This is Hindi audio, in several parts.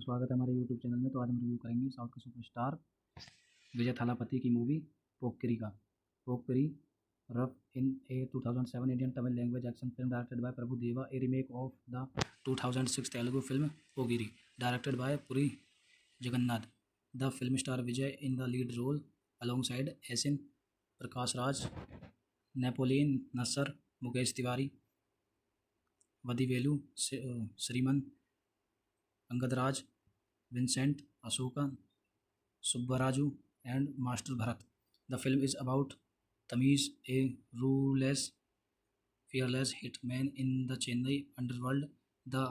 स्वागत है हमारे यूट्यूब चैनल में। तो आज हम रिव्यू करेंगे साउथ के सुपरस्टार विजय थालापति की मूवी पोक्किरी का। पोक्किरी rough in a 2007 Indian Tamil language action film directed by Prabhu Deva, a remake of the 2006 Telugu film पोगिरी directed by Puri Jagannath. The film star Vijay in the lead role alongside Asin Prakash Raj, Napoleon Nassar, Mukesh Tiwari, Vadivelu Sriman, अंगदराज, Vincent Ashoka, Subbaraju, and Master Bharat. The film is about Tamiz, a ruthless, fearless hitman in the Chennai underworld. The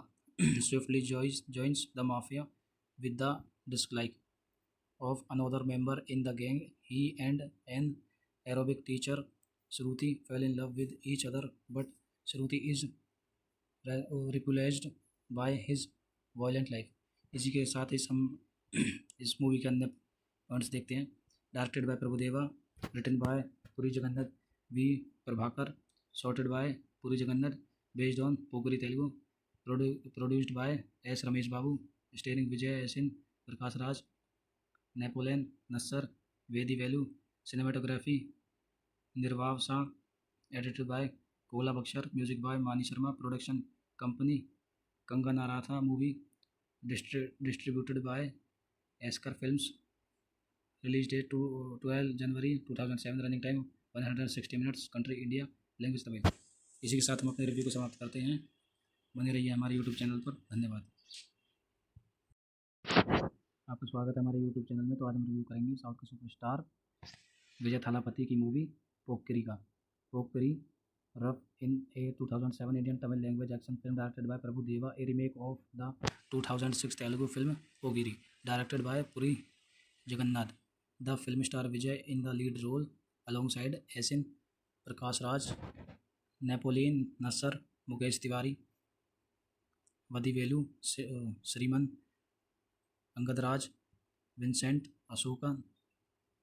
swiftly joins the mafia with the dislike of another member in the gang. He and an aerobic teacher, Shruti, fall in love with each other, but Shruti is repulsed by his violent life. इसी के साथ ही हम इस मूवी के अंदर पॉइंट्स देखते हैं। Directed by Prabhudeva, written by Puri Jagannath we Prabhakar, shotted by Puri Jagannath, based on पोगरी Telugu, produced by S Ramesh Babu, starring Vijay Asin Prakash Raj, Napoleon Nassar, Vadivelu, cinematography Nirav Shah, edited by Kola Bhaskar, music by Mani Sharma, production company कंगनाराथा movie, distributed by Esker Films, release date to 12 January 2007, running time 160 minutes, country India, language Tamil. इसी के साथ हम अपने रिव्यू को समाप्त करते हैं। बने रहिए हमारे यूट्यूब चैनल पर। धन्यवाद। आपका स्वागत है हमारे यूट्यूब चैनल में। तो आज हम रिव्यू करेंगे साउथ के सुपरस्टार विजय थालापति की मूवी पोक्किरी का। पोक्किरी rough in a 2007 Indian Tamil language action film directed by Prabhu Deva, a remake of the 2006 Telugu film पोगिरी directed by Puri Jagannath. The film star Vijay in the lead role alongside Asin Prakash Raj, Napoleon Nassar, Mukesh Tiwari, Vadivelu Sriman, अंगदराज, Vincent Ashoka,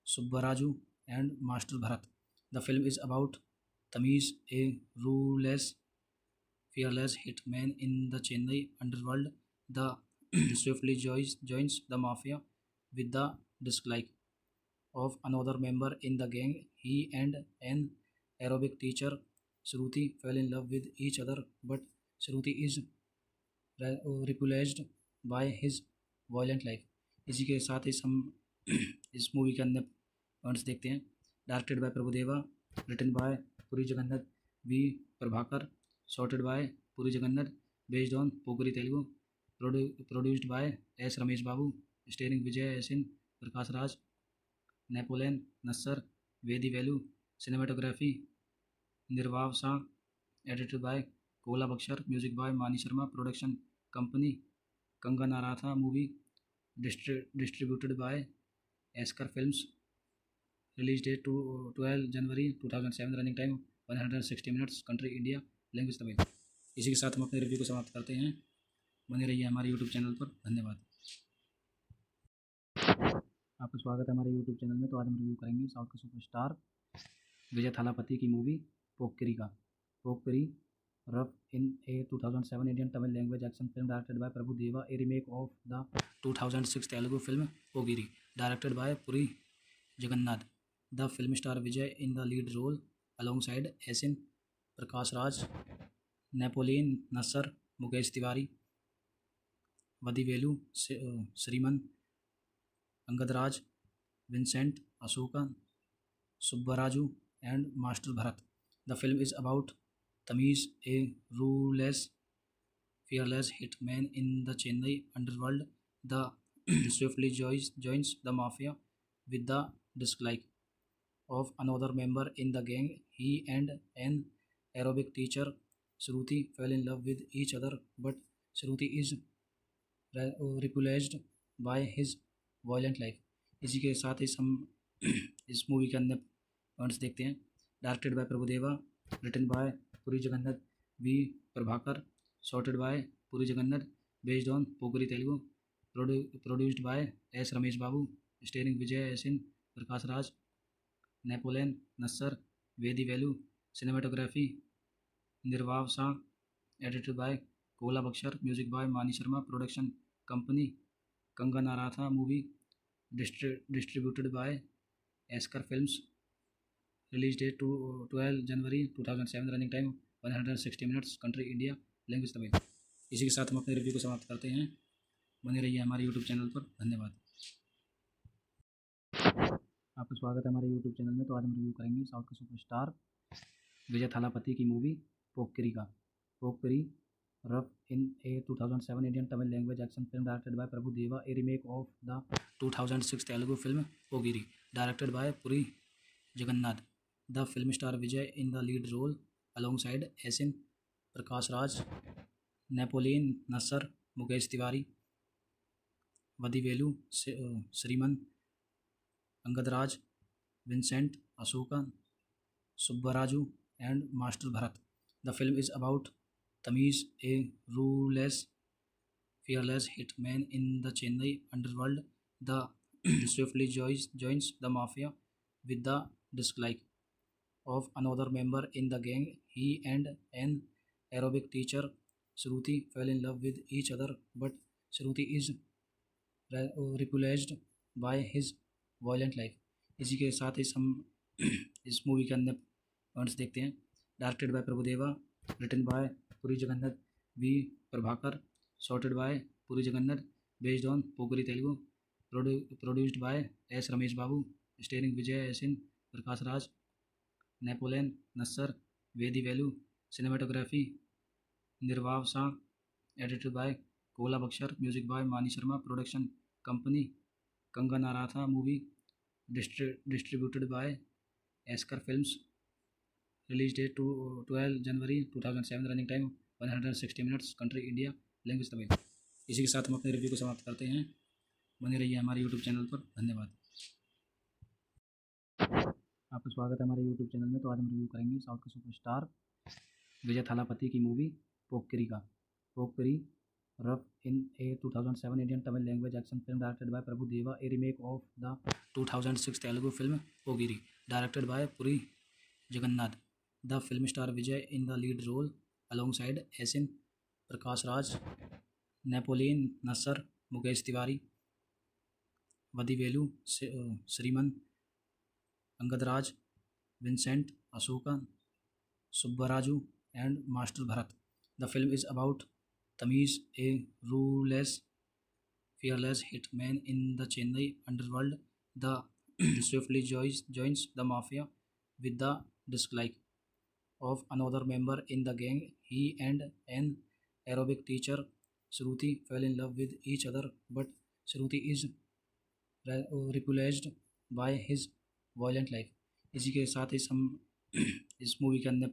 Subbaraju, and Master Bharat. The film is about Tamiz, a ruthless, fearless hitman in the Chennai underworld. The swiftly joins the mafia with the dislike of another member in the gang. He and an aerobic teacher, Shruti, fall in love with each other, but Shruti is repulsed by his violent life. इसी के साथ ही हम इस मूवी के अंदर पॉइंट्स देखते हैं। Directed by Prabhudeva, written by Puri Jagannath we Prabhakar, shotted by Puri Jagannath, based on पोगरी Telugu, produced by S Ramesh Babu, starring Vijay Asin Prakash Raj, Napoleon Nassar, Vadivelu, cinematography Nirav Shah, edited by Kola Bhaskar, music by Mani Sharma, production company कंगनाराथा movie, distributed by Esker Films, release date to 12 January 2007, running time 160 minutes, country India, language Tamil. इसी के साथ हम अपने रिव्यू को समाप्त करते हैं। बने रहिए हमारे यूट्यूब चैनल पर। धन्यवाद। आपका स्वागत है हमारे यूट्यूब चैनल में। तो आज हम रिव्यू करेंगे साउथ के सुपरस्टार विजय थालापति की मूवी पोक्किरी का। पोक्किरी rough in a 2007 Indian Tamil language action film directed by Prabhu Deva, a remake of the 2006 Telugu film पोगिरी directed by Puri Jagannath. The film star Vijay in the lead role alongside Asin Prakash Raj, Napoleon Nassar, Mukesh Tiwari, Vadivelu Sriman, अंगदराज, Vincent Ashoka, Subbaraju, and Master Bharat. The film is about Tamiz, a ruthless, fearless hitman in the Chennai underworld. The swiftly joins the mafia with the dislike of another member in the gang. He and an aerobic teacher, Shruti, fall in love with each other, but Shruti is repulsed by his violent life. इसी के साथ ही हम इस मूवी के अंदर पॉइंट्स देखते हैं। Directed by Prabhudeva, written by Puri Jagannath we Prabhakar, shotted by Puri Jagannath, based on पोगरी Telugu, produced by S Ramesh Babu, starring Vijay Asin Prakash Raj, Napoleon Nassar, Vadivelu, cinematography Nirav Shah, edited by Kola Bhaskar, music by Mani Sharma, production company Kangana Ranaut movie distributed by Esker Films. Release date to 12 January 2007. Running time 160 minutes. Country India. Language Tamil. इसी के साथ हम अपने रिव्यू को समाप्त करते हैं। बने रहिए हमारे यूट्यूब चैनल पर। धन्यवाद। आपका स्वागत है हमारे यूट्यूब चैनल में। तो आज हम रिव्यू करेंगे साउथ के सुपरस्टार विजय थालापति की मूवी पोक्किरी का। पोक्किरी rough in a 2007 Indian Tamil language action film directed by Prabhu Deva, a remake of the 2006 Telugu film पोगिरी directed by Puri Jagannath. The film star Vijay in the lead role alongside Asin Prakash Raj, Napoleon Nassar, Mukesh Tiwari, Vadivelu, Sriman, अंगदराज, Vincent, Ashoka, Subbaraju and Master Bharat. The film is about Tamiz, a ruthless, fearless hitman in the Chennai underworld. The swiftly joins the mafia with the dislike of another member in the gang. He and an aerobic teacher, Shruti, fall in love with each other, but Shruti is repulsed by his violent life. इसी के साथ ही हम इस मूवी के अंदर पॉइंट्स देखते हैं। Directed by Prabhudeva, written by Puri Jagannath we Prabhakar, shotted by Puri Jagannath, based on पोगरी Telugu, produced by S Ramesh Babu, starring Vijay Asin Prakash Raj, Napoleon Nassar, Vadivelu, cinematography Nirav Shah, edited by Kola Bhaskar, music by Mani Sharma, production company Kangana Ranaut movie distributed by esker films. Release date to 12 January 2007। Running time 160 minutes. Country India. Language Tamil. इसी के साथ हम अपने रिव्यू को समाप्त करते हैं। बने रहिए हमारे यूट्यूब चैनल पर। धन्यवाद। आपका स्वागत है हमारे यूट्यूब चैनल में। तो आज हम रिव्यू करेंगे साउथ के सुपरस्टार विजय थालापति की मूवी पोक्किरी का। पोक्किरी rough in a 2007 Indian Tamil language action film directed by Prabhu Deva, a remake of the 2006 Telugu film पोगिरी directed by Puri Jagannath. The film star Vijay in the lead role alongside Asin, Prakash Raj, Napoleon Nassar, Mukesh Tiwari, Vadivelu, Sriman, Angadraj, Vincent, Ashoka, Subbaraju and Master Bharat. The film is about Tamiz, a ruthless, fearless hitman in the Chennai underworld. The swiftly joins the mafia with the dislike of another member in the gang. He and an aerobic teacher, Shruti, fall in love with each other, but Shruti is repulsed by his violent life. इसी के साथ ही हम इस मूवी के अंदर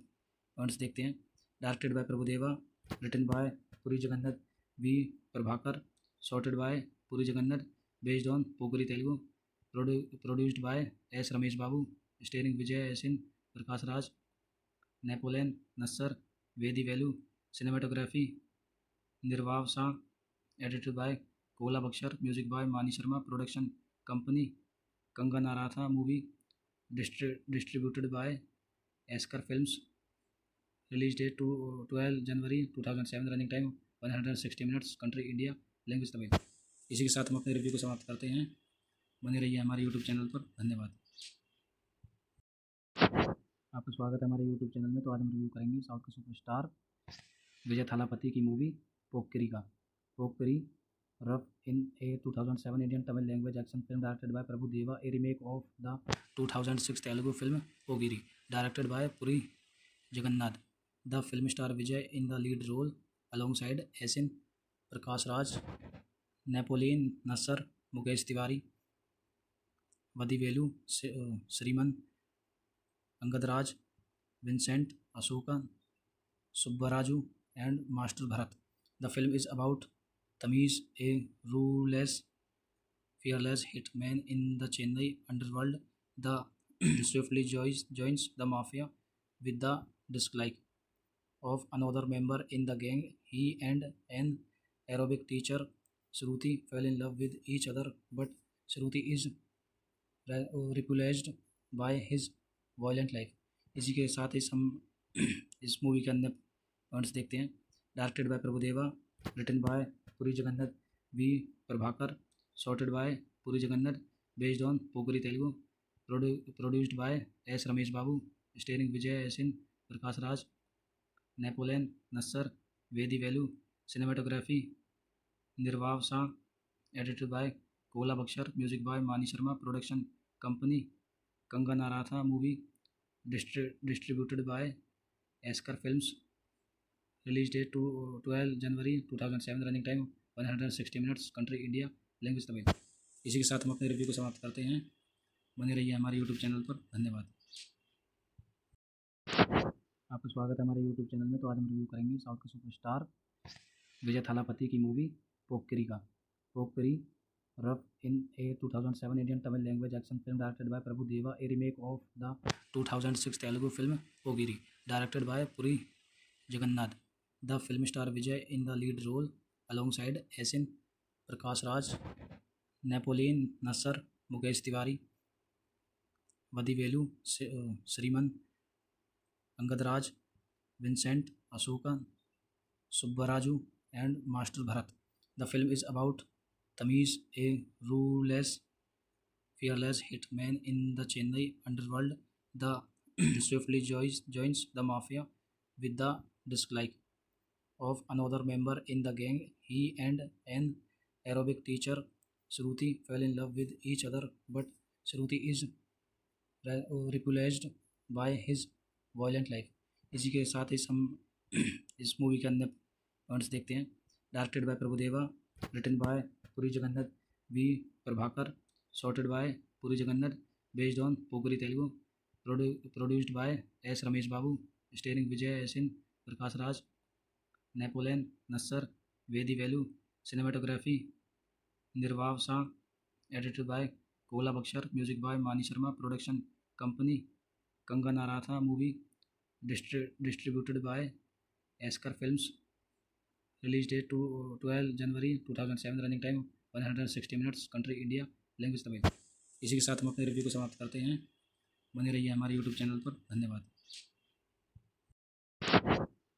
पॉइंट्स देखते हैं। Directed by Prabhudeva, written by Puri Jagannath we Prabhakar, shotted by Puri Jagannath, based on पोगरी Telugu, produced by S Ramesh Babu, starring Vijay Asin Prakash Raj, Napoleon Nassar, Vadivelu, cinematography Nirav Shah, edited by Kola Bhaskar, music by Mani Sharma, production company Kangana Ranaut movie distributed by esker films. Release date to 12 January 2007। Running time 160 minutes. Country India. Language Tamil. इसी के साथ हम अपने रिव्यू को समाप्त करते हैं। बने रहिए हमारे यूट्यूब चैनल पर। धन्यवाद। आपका स्वागत है हमारे यूट्यूब चैनल में। तो आज हम रिव्यू करेंगे साउथ के सुपरस्टार विजय थालापति की मूवी पोक्किरी का। पोक्किरी rough in a 2007 Indian Tamil language action film directed by Prabhu Deva, a remake of the 2006 Telugu film पोगिरी directed by Puri Jagannath. The film star Vijay in the lead role alongside Asin Prakash Raj, Napoleon Nassar, Mukesh Tiwari, Vadivelu, Sriman, अंगदराज, Vincent, Ashoka, Subbaraju and Master Bharat. The film is about Tamiz, a ruthless, fearless hitman in the Chennai underworld. The swiftly joins the mafia with the dislike of another member in the gang. He and an aerobic teacher, Shruti, fall in love with each other, but Shruti is repulsed by his violent life. इसी के साथ ही हम इस मूवी के अंदर पॉइंट्स देखते हैं। Directed by Prabhudeva, written by Puri Jagannath we Prabhakar, sorted by Puri Jagannath, based on Pokeri Telugu, produced by S. Ramesh Babu, starring Vijay Asin, Prakash Raj, Napoleon Nassar, Vedi Velu, cinematography Nirvav Shah, edited by Kola Bakshar, music by Mani Sharma, production company Kanganarata movie, distributed by Askar Films, release date to 12 January 2007, running time 160 minutes, country India, language Tamil. इसी के साथ हम अपने रिव्यू को समाप्त करते हैं। बने रहिए हमारे यूट्यूब चैनल पर। धन्यवाद। आपका स्वागत है हमारे यूट्यूब चैनल में। तो आज हम रिव्यू करेंगे साउथ के सुपरस्टार विजय थालापति की मूवी पोक्किरी का। पोक्किरी rough in a 2007 Indian Tamil language action film directed by Prabhu Deva, a remake of the 2006 Telugu film पोगिरी directed by Puri Jagannath. The film star Vijay in the lead role alongside Asin, Prakash Raj, Napoleon Nassar, Mukesh Tiwari, Vadivelu, Sriman, Angad Raj, Vincent Asuka, Subbaraju, and Master Bharat. The film is about Tamiz, a ruthless, fearless hitman in the Chennai underworld. The swiftly joins the mafia with the dislike of another member in the gang. He and an Arabic teacher, Shruti, fell in love with each other, but Shruti is repulsed by his violent life. इसी के साथ ही हम इस मूवी के अन्य पॉइंट्स देखते हैं। Directed by Prabhudeva, written by Puri Jagannath we Prabhakar, shotted by Puri Jagannath, based on पोगरी Telugu, produced by S Ramesh Babu, starring Vijay Asin, Prakash Raj, Napoleon Nassar, Vadivelu, cinematography Nirav Shah, edited by Kola Bhaskar, music by मानी Sharma, production company कंगनाराथा movie, distributed by Askar Films, release date to 12 January 2007, running time 160 minutes, country India, language Tamil. इसी के साथ हम अपने रिव्यू को समाप्त करते हैं। बने रहिए हमारे यूट्यूब चैनल पर। धन्यवाद।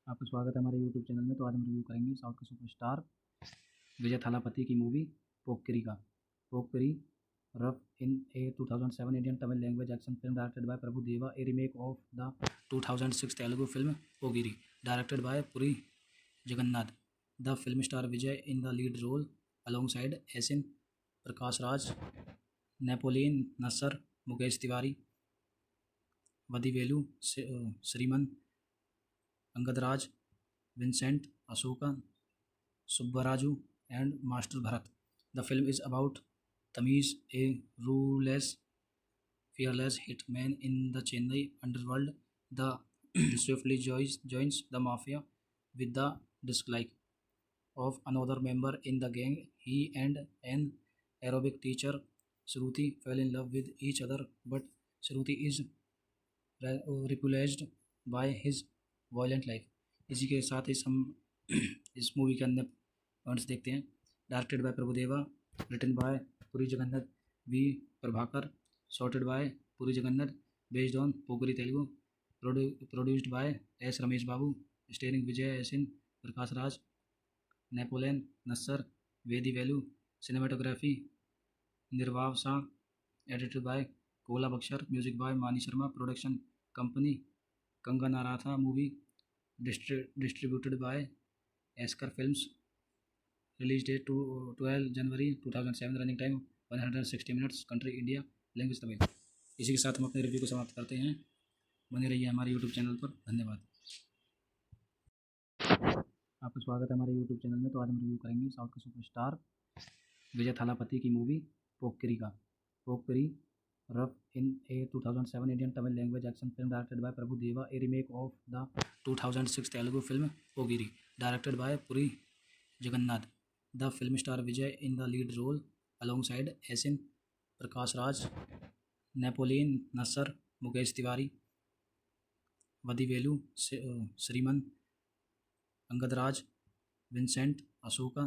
आपका स्वागत है हमारे यूट्यूब चैनल में। तो आज हम रिव्यू करेंगे साउथ के सुपरस्टार विजय थालापति की मूवी पोक्किरी का। पोक्किरी rough in a 2007 Indian Tamil language action film directed by Prabhu Deva, a remake of the 2006 Telugu film पोगिरी directed by Puri Jagannath. The film star Vijay in the lead role alongside Asin, Prakash Raj, Napoleon Nassar, Mukesh Tiwari, Vadivelu, Sriman, Angad Raj, Vincent Asuka, Subbaraju, and Master Bharat. The film is about Tamiz, a ruthless, fearless hitman in the Chennai underworld. The swiftly joins the mafia with the dislike of another member in the gang. He and an Arabic teacher, Shruti, fell in love with each other, but Shruti is repulsed by his violent life. इसी के साथ ही हम इस मूवी के अन्य पॉइंट्स देखते हैं। Directed by Prabhudeva, written by Puri Jagannath we Prabhakar, shotted by Puri Jagannath, based on पोगरी Telugu, produced by S Ramesh Babu, starring Vijay Asin, Prakash Raj, Napoleon Nassar, Vadivelu, cinematography Nirav Shah, edited by Kola Bhaskar, music by मानी Sharma, production company कंगनाराथा movie, distributed by Askar Films, release date to 12 January 2007, running time 160 minutes, country India, language Tamil. इसी के साथ हम अपने रिव्यू को समाप्त करते हैं। बने रहिए हमारे यूट्यूब चैनल पर। धन्यवाद। आपका स्वागत है हमारे यूट्यूब चैनल में। तो आज हम रिव्यू करेंगे साउथ के सुपरस्टार विजय थालापति की मूवी पोक्किरी का। पोक्किरी rough in a 2007 Indian Tamil language action film directed by Prabhu Deva, a remake of the 2006 Telugu film पोगिरी directed by Puri Jagannath. The film star Vijay in the lead role alongside Asin, Prakash Raj, Napoleon Nassar, Mukesh Tiwari, Vadivelu, Sriman, Angad Raj, Vincent Ashoka,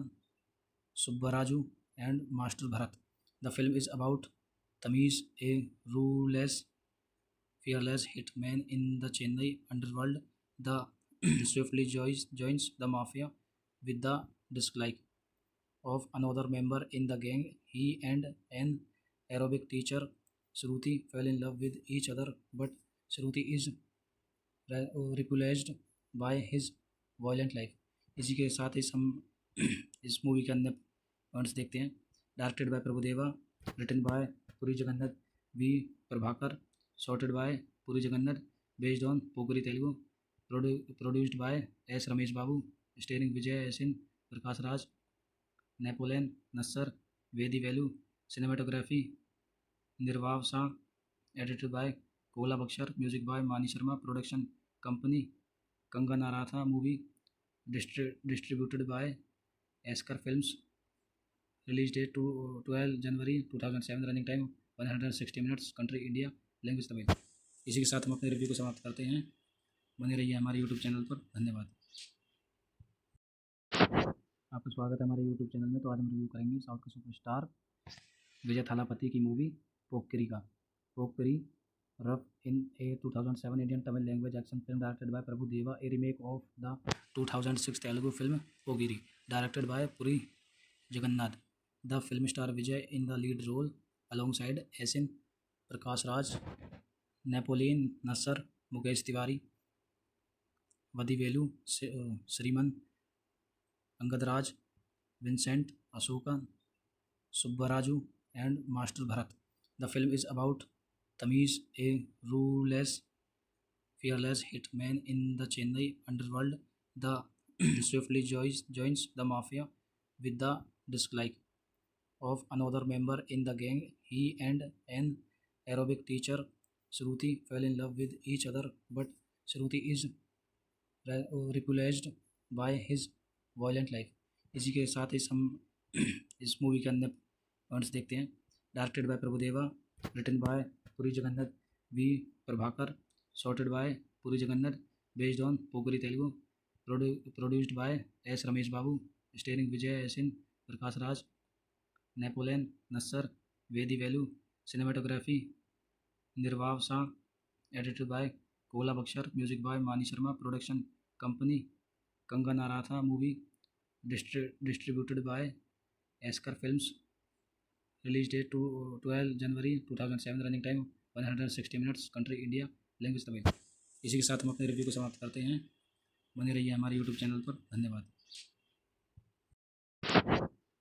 Subbaraju, and Master Bharat. The film is about Tamiz, a ruthless, fearless hitman in the Chennai underworld. The swiftly joins the mafia with the dislike of another member in the gang. He and an Arabic teacher, Shruti, fell in love with each other, but Shruti is repulsed by his violent life. इसी के साथ ही हम इस मूवी के अंदर पॉइंट्स देखते हैं। Directed by Prabhudeva, written by Puri Jagannath we Prabhakar, shotted by Puri Jagannath, based on पोगरी Telugu, produced by S Ramesh Babu, starring Vijay Asin, Prakash Raj, Napoleon Nassar, Vadivelu, cinematography Nirav Shah, edited by Kola Bhaskar, music by Mani Sharma, production company कंगनाराथा movie, distributed by esker films, release date 12 January 2007, running time 160 minutes, country India, language Tamil. इसी के साथ हम अपने रिव्यू को समाप्त करते हैं। बने रहिए हमारे यूट्यूब चैनल पर। धन्यवाद। आपका स्वागत है हमारे यूट्यूब चैनल में। तो आज हम रिव्यू करेंगे साउथ के सुपरस्टार विजय थालापति की मूवी पोक्किरी का। पोक्किरी rough in a 2007 Indian Tamil language action film directed by Prabhu Deva, a remake of the 2006 Telugu film पोगिरी, directed by Puri Jagannath. The film star Vijay in the lead role alongside Asin, Prakash Raj, Napoleon Nassar, Mukesh Tiwari, Vadivelu, Sriman, अंगदराज, Vincent, Ashoka, Subbaraju and Master Bharat. The film is about Tamiz, a ruthless, fearless hitman in the Chennai underworld. The swiftly joins the mafia with the dislike of another member in the gang. He and an Arabic teacher, Shruti, fell in love with each other, but Shruti is repulsed by his violent life. इसी के साथ ही हम इस मूवी के अंदर पॉइंट्स देखते हैं। Directed by Prabhudeva, written by Puri Jagannath we Prabhakar, shotted by Puri Jagannath, based on पोगरी Telugu, produced by S Ramesh Babu, starring Vijay Asin, Prakash Raj, Napoleon Nassar, Vadivelu, cinematography Nirav Shah, edited by Kola Bhaskar, music by Mani Sharma, production company कंगनाराथा movie, distributed by esker films, release date 12 January 2007, running time 160 minutes, country India, language Tamil. इसी के साथ हम अपने रिव्यू को समाप्त करते हैं। बने रहिए हमारे यूट्यूब चैनल पर। धन्यवाद।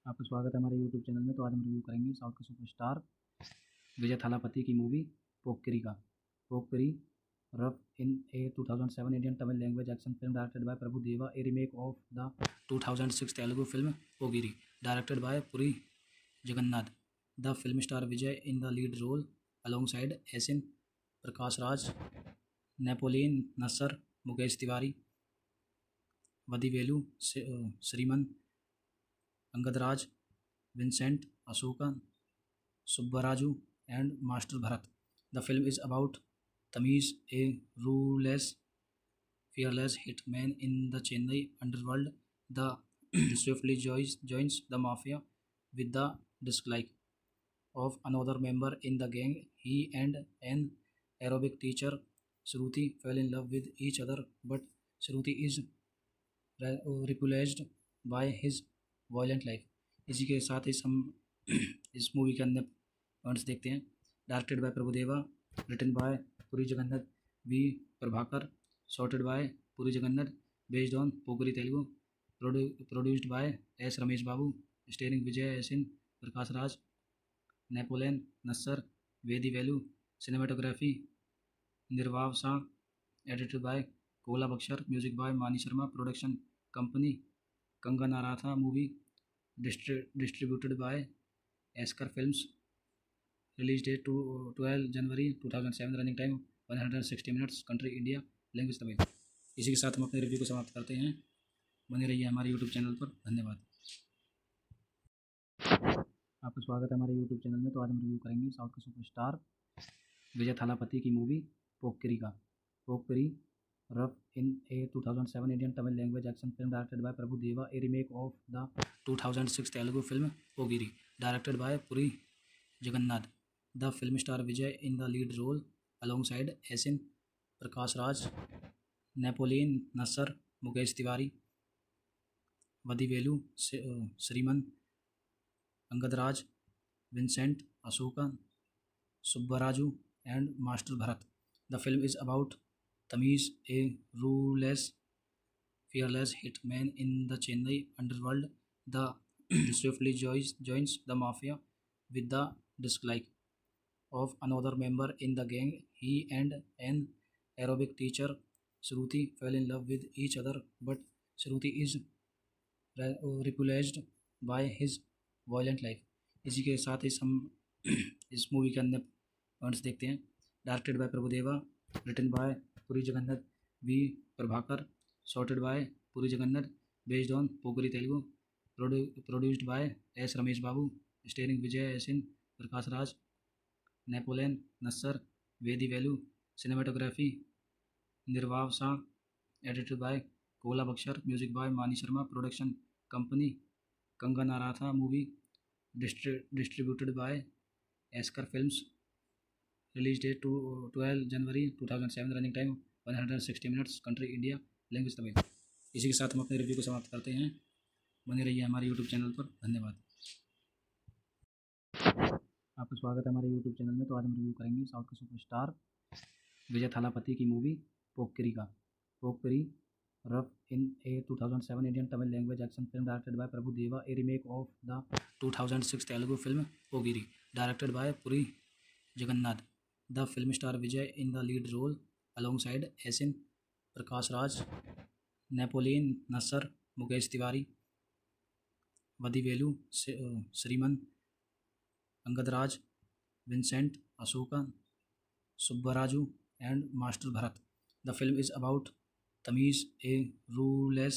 आपका स्वागत है हमारे यूट्यूब चैनल में। तो आज हम रिव्यू करेंगे साउथ के सुपरस्टार विजय थालापति की मूवी पोक्किरी का। पोक्किरी rough in a 2007 Indian Tamil language action film directed by Prabhu Deva, a remake of the 2006 Telugu film पोगिरी, directed by Puri Jagannath. The film star Vijay in the lead role alongside Asin, Prakash Raj, Napoleon Nassar, Mukesh Tiwari, Vadivelu, Sriman, अंगदराज, Vincent, Ashoka, Subbaraju and Master Bharat. The film is about Tamiz, a ruthless, fearless hitman in the Chennai underworld. The swiftly joins the mafia with the dislike of another member in the gang. He and an Arabic teacher, Shruti, fell in love with each other, but Shruti is repulsed by his violent life. इसी के साथ ही हम इस मूवी के अंदर पॉइंट्स देखते हैं। Directed by Prabhudeva, written by Puri Jagannath we Prabhakar, shotted by Puri Jagannath, based on पोगरी Telugu, produced by S Ramesh Babu, starring Vijay Asin, Prakash Raj, Napoleon Nassar, Vadivelu, cinematography Nirav Shah, edited by Kola Bhaskar, music by Mani Sharma, production company कंगनाराथा movie, distributed by esker films, release date 12 January 2007, running time 160 minutes, country India, language Tamil. इसी के साथ हम अपने रिव्यू को समाप्त करते हैं। बने रहिए हमारे यूट्यूब चैनल पर। धन्यवाद। आपका स्वागत है हमारे यूट्यूब चैनल में। तो आज हम रिव्यू करेंगे साउथ के सुपरस्टार विजय थालापति की मूवी पोक्किरी का। पोक्किरी rough in a 2007 Indian Tamil language action film directed by Prabhu Deva, a remake of the 2006 Telugu film पोगिरी, directed by Puri Jagannath. The film star Vijay in the lead role alongside Asin, Prakash Raj, Napoleon Nassar, Mukesh Tiwari, Vadivelu, Sriman, Angadraj, Vincent Asuka, Subbaraju, and Master Bharat. The film is about Tamiz, a ruthless, fearless hitman in the Chennai underworld. The swiftly joins the mafia with the dislike of another member in the gang. He and an aerobic teacher, Shruti, fall in love with each other, but Shruti is repulsed by his violent life. इसी के साथ ही हम इस मूवी के अंदर पॉइंट्स देखते हैं। Directed by Prabhudeva, written by Puri Jagannath we Prabhakar, shotted by Puri Jagannath, based on पोगरी Telugu, produced by S Ramesh Babu, starring Vijay Asin, Prakash Raj, Napoleon Nassar, Vadivelu, cinematography Nirav Shah, edited by Kola Bhaskar, music by Mani Sharma, production company कंगनाराथा movie, distributed by Esker Films, release date to 12 January 2007, running time 160 minutes, country India, language Tamil. इसी के साथ हम अपने रिव्यू को समाप्त करते हैं। बने रहिए हमारे यूट्यूब चैनल पर। धन्यवाद। आपका स्वागत है हमारे यूट्यूब चैनल में। तो आज हम रिव्यू करेंगे साउथ के सुपरस्टार विजय थालापति की मूवी पोक्किरी का। पोक्किरी rough in a 2007 Indian Tamil language action film directed by Prabhu Deva, a remake of the 2006 Telugu film Pogiri, directed by Puri Jagannath. The film star Vijay in the lead role alongside Asin, Prakash Raj, Napoleon Nassar, Mukesh Tiwari, Vadivelu, Sriman, Angadraj, Vincent Asuka, Subbaraju, and Master Bharat. The film is about Tamiz, a ruthless,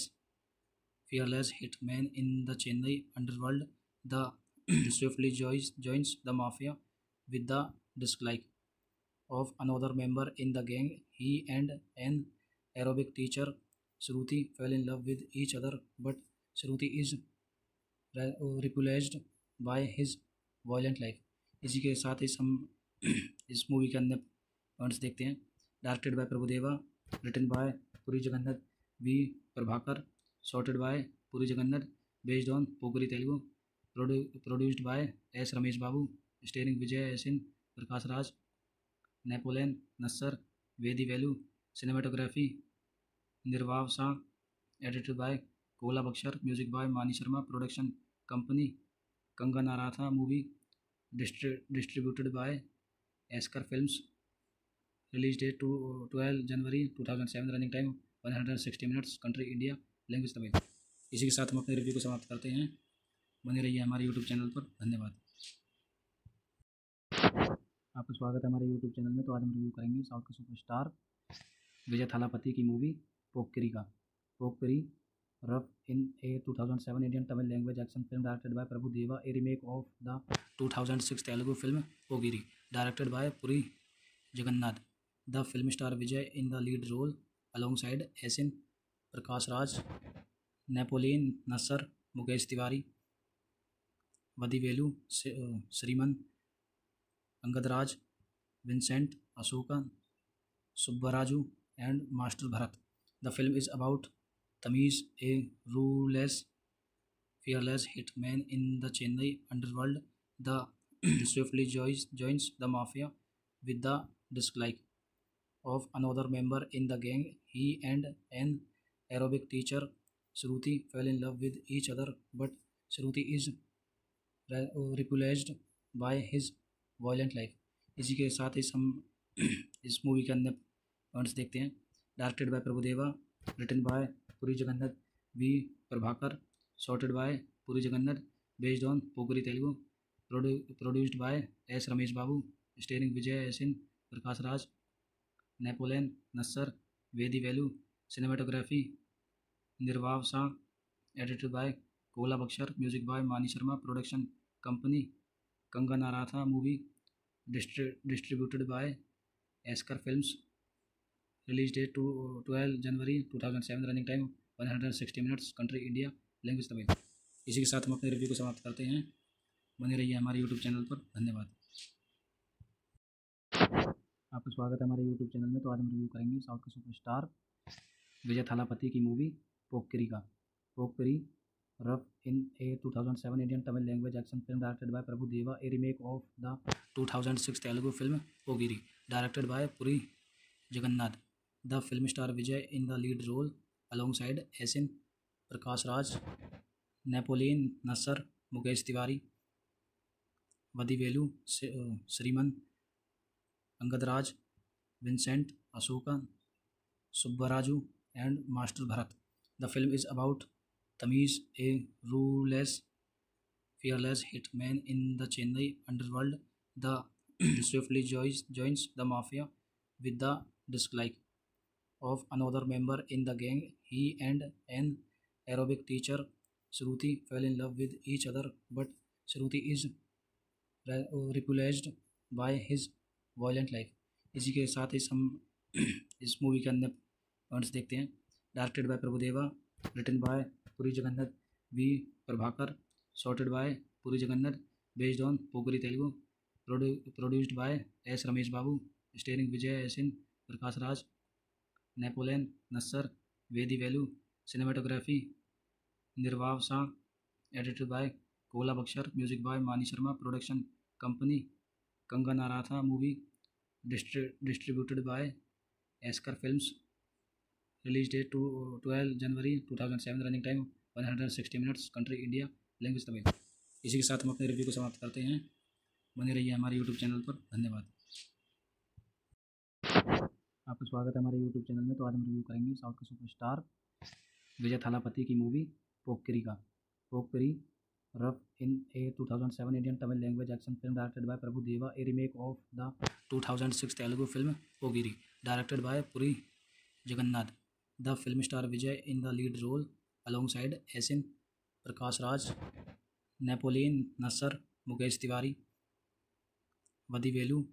fearless hitman in the Chennai underworld. The swiftly joins the mafia with the dislike of another member in the gang. He and an aerobic teacher, Shruti, fall in love with each other, but Shruti is repulsed by his violent life. इसी के साथ ही हम इस मूवी के अंदर पॉइंट्स देखते हैं। Directed by Prabhudeva, written by Puri Jagannath we Prabhakar, shotted by Puri Jagannath, based on पोगरी Telugu, produced by S Ramesh Babu, starring Vijay Asin, Prakash Raj, Napoleon Nassar, Vadivelu, cinematography Nirav Shah, edited by Kola Bhaskar, music by Mani Sharma, production company कंगनाराथा movie, distributed by Esker Films, release date to 12 January 2007, running time 160 minutes, country India, language Tamil. इसी के साथ हम अपने रिव्यू को समाप्त करते हैं। बने रहिए हमारे यूट्यूब चैनल पर। धन्यवाद। आपका स्वागत है हमारे यूट्यूब चैनल में। तो आज हम रिव्यू करेंगे साउथ के सुपरस्टार विजय थालापति की मूवी पोक्किरी का। पोक्किरी rough in a 2007 Indian Tamil language action film directed by Prabhu Deva, a remake of the 2006 Telugu film Pogiri, directed by Puri Jagannath. The film star Vijay in the lead role alongside Asin, Prakash Raj, Napoleon Nassar, Mukesh Tiwari, Vadivelu, Sriman, Angadraj, Vincent Asuka, Subbaraju, and Master Bharat. The film is about Tamiz, a ruthless, fearless hitman in the Chennai underworld. The swiftly joins the mafia with the dislike of another member in the gang. He and an aerobic teacher, Shruti, fall in love with each other, but Shruti is repulsed by his violent life. इसी के साथ ही हम इस मूवी के अंदर पॉइंट्स देखते हैं। Directed by Prabhudeva, written by Puri Jagannath we Prabhakar, shotted by Puri Jagannath, based on पोगरी Telugu, produced by S Ramesh Babu, starring Vijay Asin, Prakash Raj, Napoleon Nassar, Vadivelu, cinematography Nirav Shah, edited by Kola Bhaskar, music by Mani Sharma, production company कंगनाराथा movie, distributed by esker films, release date to 12 January 2007, running time 160 minutes, country India, language Tamil. इसी के साथ हम अपने रिव्यू को समाप्त करते हैं। बने रहिए हमारे यूट्यूब चैनल पर। धन्यवाद। आपका स्वागत है हमारे यूट्यूब चैनल में। तो आज हम रिव्यू करेंगे साउथ के सुपरस्टार विजय थालापति की मूवी पोक्किरी का। पोक्किरी Rough in a 2007 Indian Tamil language action film directed by Prabhu Deva, a remake of the 2006 Telugu film Pogiri, directed by Puri Jagannath. The film star Vijay in the lead role alongside Asin, Prakash Raj, Napoleon Nassar, Mukesh Tiwari, Vadivelu, Sriman, Angad Raj, Vincent Ashoka, Subbaraju, and Master Bharat. The film is about Tamiz, a ruthless, fearless hitman in the Chennai underworld. The swiftly joins the mafia with the dislike of another member in the gang. He and an aerobic teacher, Shruti, fell in love with each other, but Shruti is repulsed by his violent life. इसी के साथ ही हम इस मूवी के अन्य पॉइंट्स देखते हैं। Directed by Prabhudeva, written by Puri Jagannath we Prabhakar, shotted by Puri Jagannath, based on पोगरी Telugu, produced by S Ramesh Babu, starring Vijay Asin, Prakash Raj, Napoleon Nassar, Vadivelu, cinematography Nirav Shah, edited by Kola Bhaskar, music by Mani Sharma, production company कंगा नाराथा movie, distributed by Esker Films, release date to 12 January 2007, running time 160 minutes, country India, language Tamil. इसी के साथ हम अपने रिव्यू को समाप्त करते हैं। बने रहिए हमारे यूट्यूब चैनल पर। धन्यवाद। आपका स्वागत है हमारे यूट्यूब चैनल में। तो आज हम रिव्यू करेंगे साउथ के सुपरस्टार विजय थालापति की मूवी पोक्किरी का। पोक्किरी Rough in a 2007 Indian Tamil language action film directed by Prabhu Deva, a remake of the 2006 Telugu film Pogiri, directed by Puri Jagannath. The film star Vijay in the lead role alongside Asin, Prakash Raj, Napoleon Nassar, Mukesh Tiwari, Vadivelu,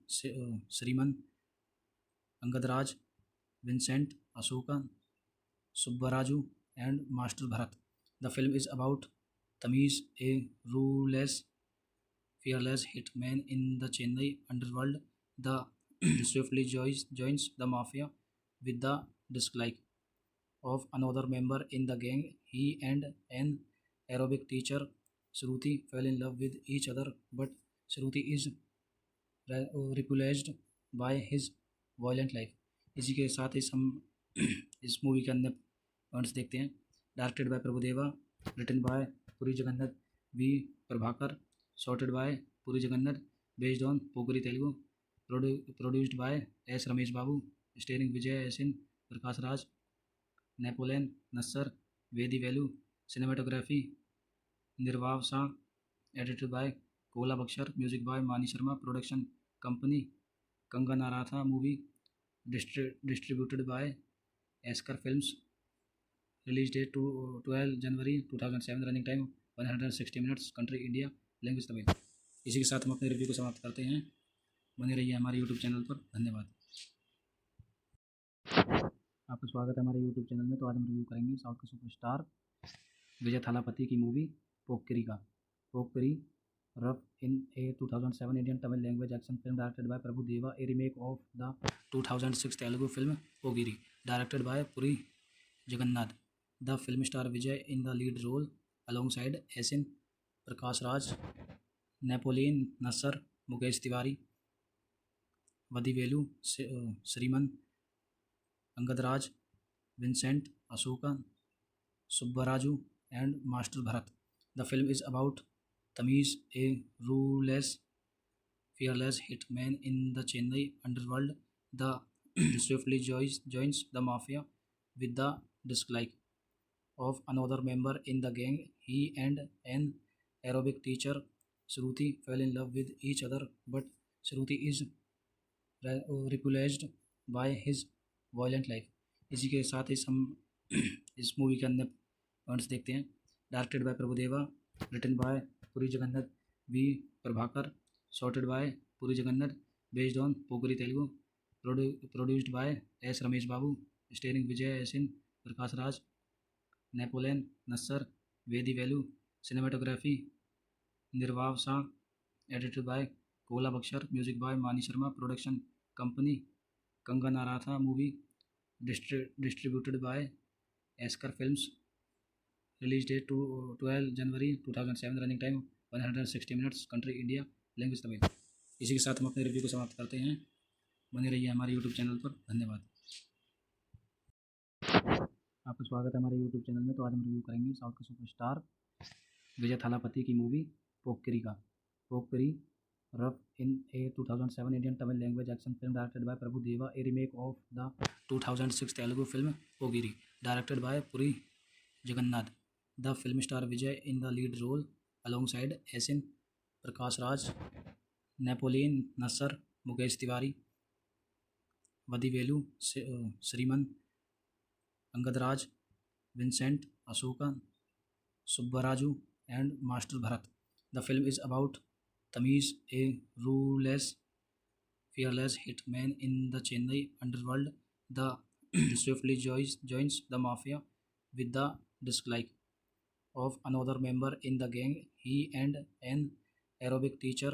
Sriman, Angad Raj, Vincent Ashoka, Subbaraju, and Master Bharat. The film is about Tamiz, a ruthless, fearless hitman in the Chennai underworld. The swiftly joins the mafia with the dislike of another member in the gang. He and an aerobic teacher, Shruti, fell in love with each other, but Shruti is repulsed by his violent life. इसी के साथ ही हम इस मूवी के अन्य पॉइंट्स देखते हैं। Directed by Prabhudeva, written by Puri Jagannath we Prabhakar, shotted by Puri Jagannath, based on पोगरी Telugu, produced by S Ramesh Babu, starring Vijay Asin, Prakash Raj, Napoleon Nassar, Vadivelu, cinematography Nirav Shah, edited by Kola Bhaskar, music by Mani Sharma, production company कंगा नाराथा movie, distributed by esker films, release date to 12 January 2007, running time 160 minutes, country India, language Tamil. इसी के साथ हम अपने रिव्यू को समाप्त करते हैं। बने रहिए हमारे यूट्यूब चैनल पर। धन्यवाद। आपका स्वागत है हमारे यूट्यूब चैनल में। तो आज हम रिव्यू करेंगे साउथ के सुपरस्टार विजय थालापति की मूवी पोक्किरी का। पोक्किरी Rough in a 2007 Indian Tamil language action film directed by Prabhu Deva, a remake of the 2006 Telugu film Pogiri, directed by Puri Jagannath. The film star Vijay in the lead role alongside Asin, Prakash Raj, Napoleon Nassar, Mukesh Tiwari, Vadivelu, Sriman, Angad Raj, Vincent Ashoka, Subbaraju, and Master Bharat. The film is about Tamiz, a ruthless, fearless hitman in the Chennai underworld. The swiftly joins the mafia with the dislike of another member in the gang. He and an aerobic teacher, Shruti, fell in love with each other, but Shruti is repulsed by his violent life. इसी के साथ ही हम इस मूवी के अन्य पॉइंट्स देखते हैं। Directed by Prabhudeva, written by Puri Jagannath we Prabhakar, shotted by Puri Jagannath, based on पोगरी Telugu, produced by S Ramesh Babu, starring Vijay Asin, Prakash Raj, Napoleon Nassar, Vadivelu, cinematography Nirav Shah, edited by Kola Bhaskar, music by Mani Sharma, production company कंगा नाराथा movie, distributed by esker films, release date 12 January 2007, running time 160 minutes, country India, language Tamil. इसी के साथ हम अपने रिव्यू को समाप्त करते हैं। बने रहिए हमारे यूट्यूब चैनल पर। धन्यवाद। आपका स्वागत है हमारे यूट्यूब चैनल में। तो आज हम रिव्यू करेंगे साउथ के सुपरस्टार विजय थालापति की मूवी पोक्किरी का। पोक्किरी rough in a 2007 Indian Tamil language action film directed by Prabhu Deva, a remake of the 2006 Telugu film पोगिरी directed by Puri Jagannath. The film star Vijay in the lead role alongside Yasin, Prakash Raj, Napoleon Nassar, Mukesh Tiwari, Vadivelu Sriman, Angad Raj, Vincent Asoka, Subbaraju, and Master Bharat. The film is about Tamiz, a ruthless, fearless hitman in the Chennai underworld. The swiftly joins the mafia with the dislike of another member in the gang. He and an aerobic teacher,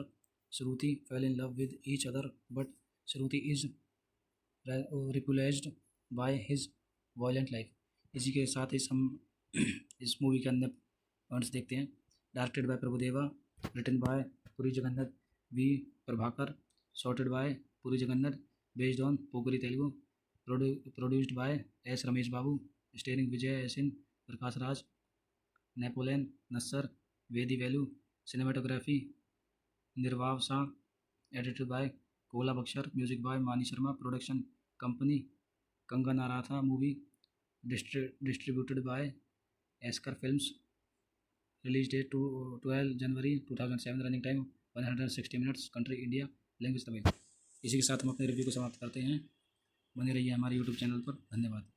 Shruti, fell in love with each other, but Shruti is repulsed by his violent life. इसी के साथ इस हम इस मूवी के अन्य पॉइंट्स देखते हैं। Directed by Prabhudeva, written by Puri Jagannath we Prabhakar, shotted by Puri Jagannath, based on पोगरी Telugu, produced by S Ramesh Babu, starring Vijay Asin, Prakash Raj, Napoleon Nassar, Vadivelu, cinematography Nirav Shah, edited by Kola Bhaskar, music by Mani Sharma, production company कंगन नाराथा movie, distributed by esker films. Release date 12 January 2007, running time 160 minutes, country India, language Tamil. इसी के साथ हम अपने रिव्यू को समाप्त करते हैं। बने रहिए हमारे यूट्यूब चैनल पर। धन्यवाद।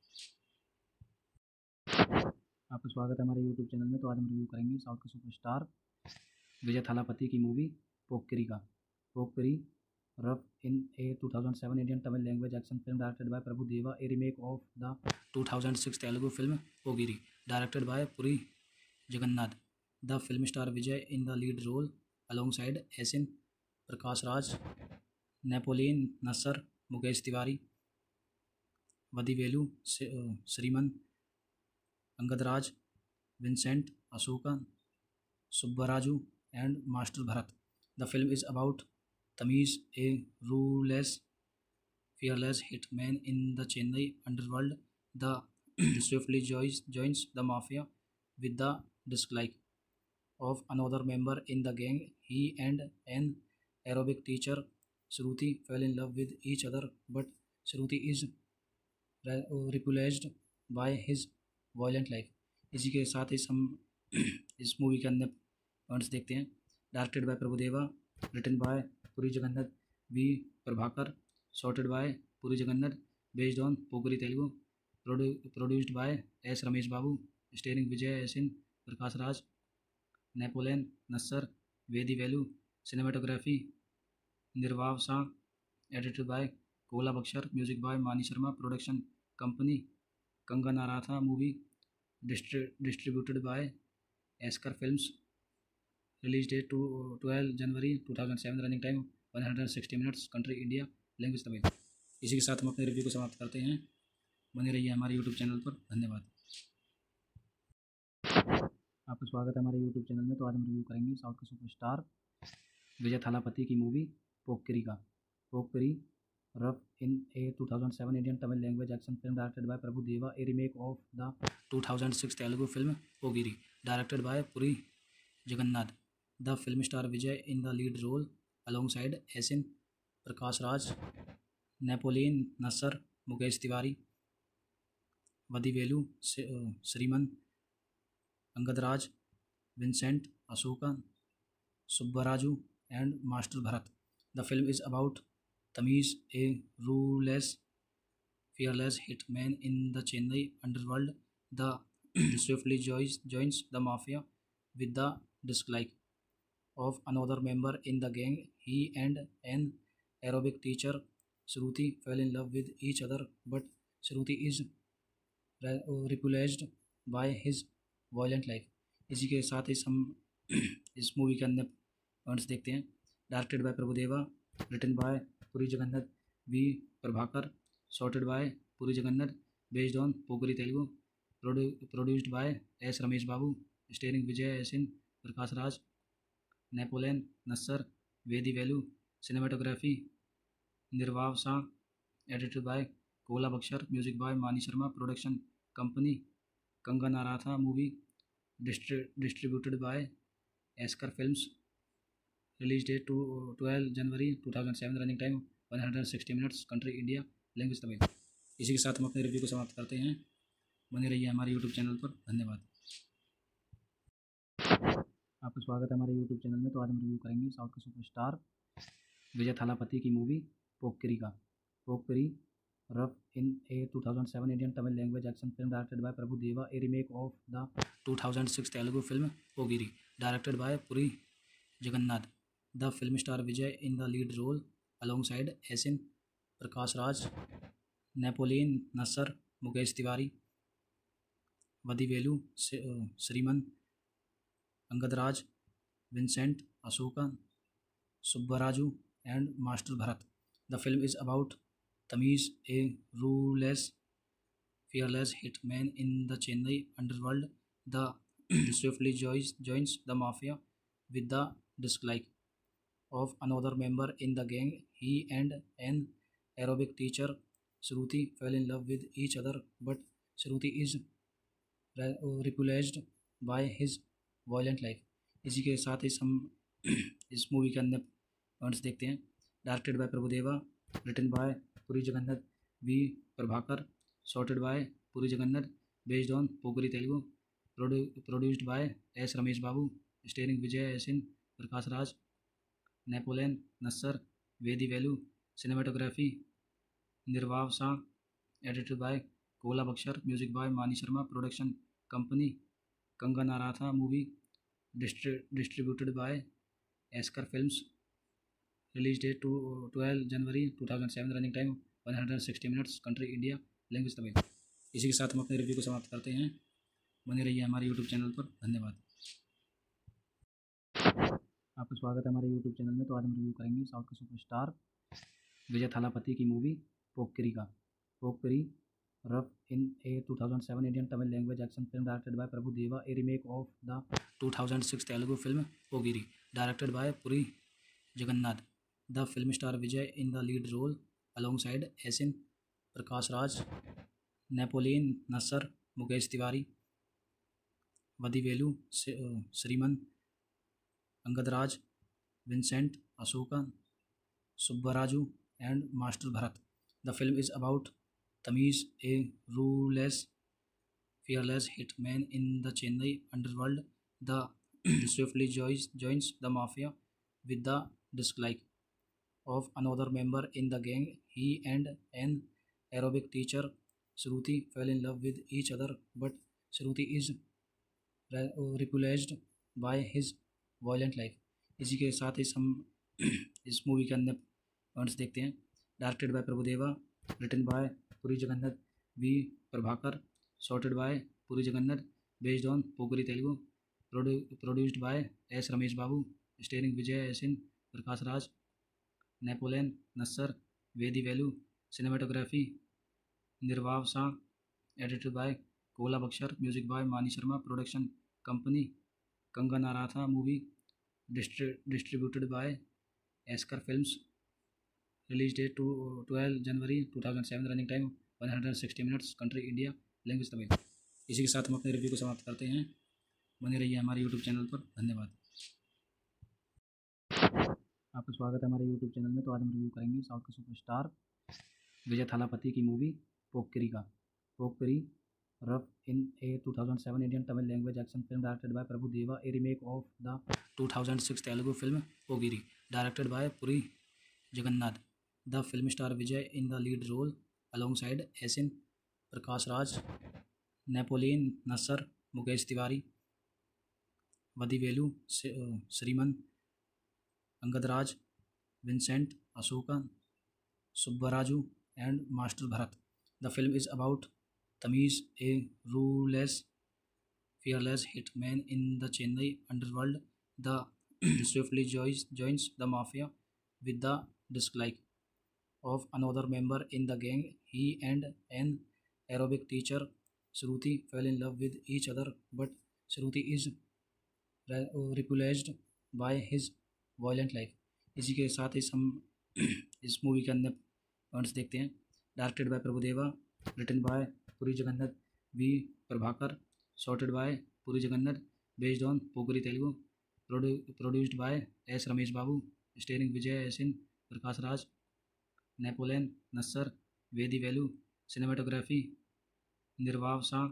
आपका स्वागत है हमारे यूट्यूब चैनल में। तो आज हम रिव्यू करेंगे साउथ के सुपरस्टार विजय थालापति की मूवी पोक्किरी का। पोक्किरी rough in a 2007 Indian Tamil language action film directed by Prabhu Deva, a remake of the 2006 Telugu film पोगिरी directed by Puri Jagannath. The film star Vijay in the lead role alongside Yasin, Prakash Raj, Napoleon Nassar, Mukesh Tiwari, Vadivelu Sriman, Angad Raj, Vincent Asoka, Subbaraju, and Master Bharat. The film is about Tamiz, a ruthless, fearless hitman in the Chennai underworld. The swiftly joins the mafia with the dislike of another member in the gang. He and an aerobic teacher, Shruti, fell in love with each other, but Shruti is repulsed by his violent life. इसी के साथ इस हम इस मूवी के अन्य पॉइंट्स देखते हैं। Directed by Prabhudeva, written by Puri Jagannath we Prabhakar, shotted by Puri Jagannath, based on पोगरी Telugu, produced by S Ramesh Babu, starring Vijay Asin, Prakash Raj, Napoleon Nassar, Vadivelu, cinematography Nirav Shah, edited by Kola Bhaskar, music by Mani Sharma, production company कंगन नाराथा movie, distributed by esker films. Release date 12 January 2007, running time 160 minutes, country India, language Tamil. इसी के साथ हम अपने रिव्यू को समाप्त करते हैं। बने रहिए हमारे यूट्यूब चैनल पर। धन्यवाद। आपका स्वागत है हमारे यूट्यूब चैनल में। तो आज हम रिव्यू करेंगे साउथ के सुपरस्टार विजय थालापति की मूवी पोक्किरी का। पोक्किरी rough in a 2007 Indian Tamil language action film directed by Prabhu Deva, a remake of the 2006 Telugu film पोगिरी directed by Puri Jagannath. The film star Vijay in the lead role alongside Yasin, Prakash Raj, Napoleon Nassar, Mukesh Tiwari, Vadivelu Sriman, Angad Raj, Vincent Asoka, Subbaraju, and Master Bharat. The film is about Tamiz, a ruthless, fearless hitman in the Chennai underworld. The swiftly joins the mafia with the dislike of another member in the gang. He and an aerobic teacher, Shruti, fell in love with each other, but Shruti is repulsed by his violent life. इसी के साथ इस हम इस मूवी के अन्य पॉइंट्स देखते हैं। Directed by Prabhudeva, written by Puri Jagannath we Prabhakar, shotted by Puri Jagannath, based on पोगरी Telugu, Produced by S. Ramesh Babu, starring Vijay Asin, Prakash Raj, Napoleon Nassar, Vedi Velu. Cinematography Nirvav Shah. Edited by Kola Bakshar. Music by Mani Sharma. Production company Kanga Naratha Movie. Distributed by Askar Films. Release date to 12 January 2007. Running time 160 minutes. Country India. Language Tamil. इसी के साथ हम अपने रिव्यू को समाप्त करते हैं। बने रहिए हमारे यूट्यूब चैनल पर। धन्यवाद। आपका स्वागत है हमारे यूट्यूब चैनल में। तो आज हम रिव्यू करेंगे साउथ के सुपरस्टार विजय थालापति की मूवी पोक्किरी का। पोक्किरी rough in a 2007 Indian Tamil language action film directed by Prabhu Deva, a remake of the 2006 Telugu film पोगिरी directed by Puri Jagannath. The film star Vijay in the lead role alongside Asin, Prakash Raj, Napoleon Nassar, Mukesh Tiwari, Vadivelu, Sriman, अंगदराज, Vincent, Ashoka, Subbaraju and Master Bharat. The film is about Tamiz, a ruthless, fearless hitman in the Chennai underworld. The swiftly joins the mafia with the dislike of another member in the gang. He and an Arabic teacher, Shruti, fall in love with each other, but Shruti is repulsed by his violent life. इसी के साथ ही हम इस मूवी के अंदर पॉइंट्स देखते हैं। Directed by Prabhudeva, written by Puri Jagannath we Prabhakar, shotted by Puri Jagannath, based on पोगरी Telugu, produced by S Ramesh Babu, starring Vijay Asin, Prakash Raj, Napoleon Nassar, Vadivelu. Cinematography Nirav Shah. Edited by Kola Bhaskar. Music by Mani Sharma. Production company कंगा नाराथा movie. Distributed by esker films. Release date to 12 January 2007। Running time 160 minutes. Country India. Language Tamil. इसी के साथ हम अपने रिव्यू को समाप्त करते हैं। बने रहिए हमारे यूट्यूब चैनल पर। धन्यवाद। आपका स्वागत है हमारे यूट्यूब चैनल में। तो आज हम रिव्यू करेंगे साउथ के सुपरस्टार विजय थालापति की मूवी पोक्किरी का। पोक्किरी rough in a 2007 Indian Tamil language action film directed by Prabhu Deva, a remake of the 2006 Telugu film पोगिरी directed by Puri Jagannath. The film star Vijay in the lead role alongside Asin, Prakash Raj, Napoleon Nassar, Mukesh Tiwari, Vadivelu, Sriman, अंगदराज, Vincent, Ashoka, Subbaraju and Master Bharat. The film is about Tamiz, a ruthless, fearless hitman in the Chennai underworld. The swiftly joins the mafia with the dislike of another member in the gang. He and an Arabic teacher, Shruti, fall in love with each other, but Shruti is repulsed by his violent life. इसी के साथ ही हम इस मूवी के अंदर पॉइंट्स देखते हैं। Directed by Prabhudeva, written by Puri Jagannath we Prabhakar, shotted by Puri Jagannath, based on पोगरी Telugu, produced by S Ramesh Babu, starring Vijay Asin, Prakash Raj, Napoleon Nassar, Vadivelu. Cinematography Nirav Shah. Edited by Kola Bhaskar. Music by Mani Sharma. Production company कंगा नाराथा movie. Distributed by esker films. Release date to 12 January 2007। Running time 160 minutes. Country India. Language Tamil. इसी के साथ हम अपने रिव्यू को समाप्त करते हैं। बने रहिए हमारे यूट्यूब चैनल पर। धन्यवाद। आपका स्वागत है हमारे यूट्यूब चैनल में। तो आज हम रिव्यू करेंगे साउथ के सुपरस्टार विजय थालापति की मूवी पोक्किरी का। पोक्किरी rough in a 2007 Indian Tamil language action film directed by Prabhu Deva, a remake of the 2006 Telugu film पोगिरी directed by Puri Jagannath. The film star Vijay in the lead role alongside Asin, Prakash Raj, Napoleon Nassar, Mukesh Tiwari, Vadivelu, Sriman, अंगदराज, Vincent, Ashoka, Subbaraju and Master Bharat. The film is about Tamiz, a ruthless, fearless hitman in the Chennai underworld. The swiftly joins the mafia with the dislike of another member in the gang. He and an Arabic teacher, Shruti fell in love with each other, but Shruti is repulsed by his violent life. इसी के साथ इस हम इस मूवी के अंदर पॉइंट्स देखते हैं। Directed by Prabhudeva, written by Puri Jagannath we Prabhakar, shotted by Puri Jagannath, based on पोगरी Telugu, produced by S Ramesh Babu, starring Vijay Asin, Prakash Raj, Napoleon Nassar, Vadivelu, cinematography Nirav Shah,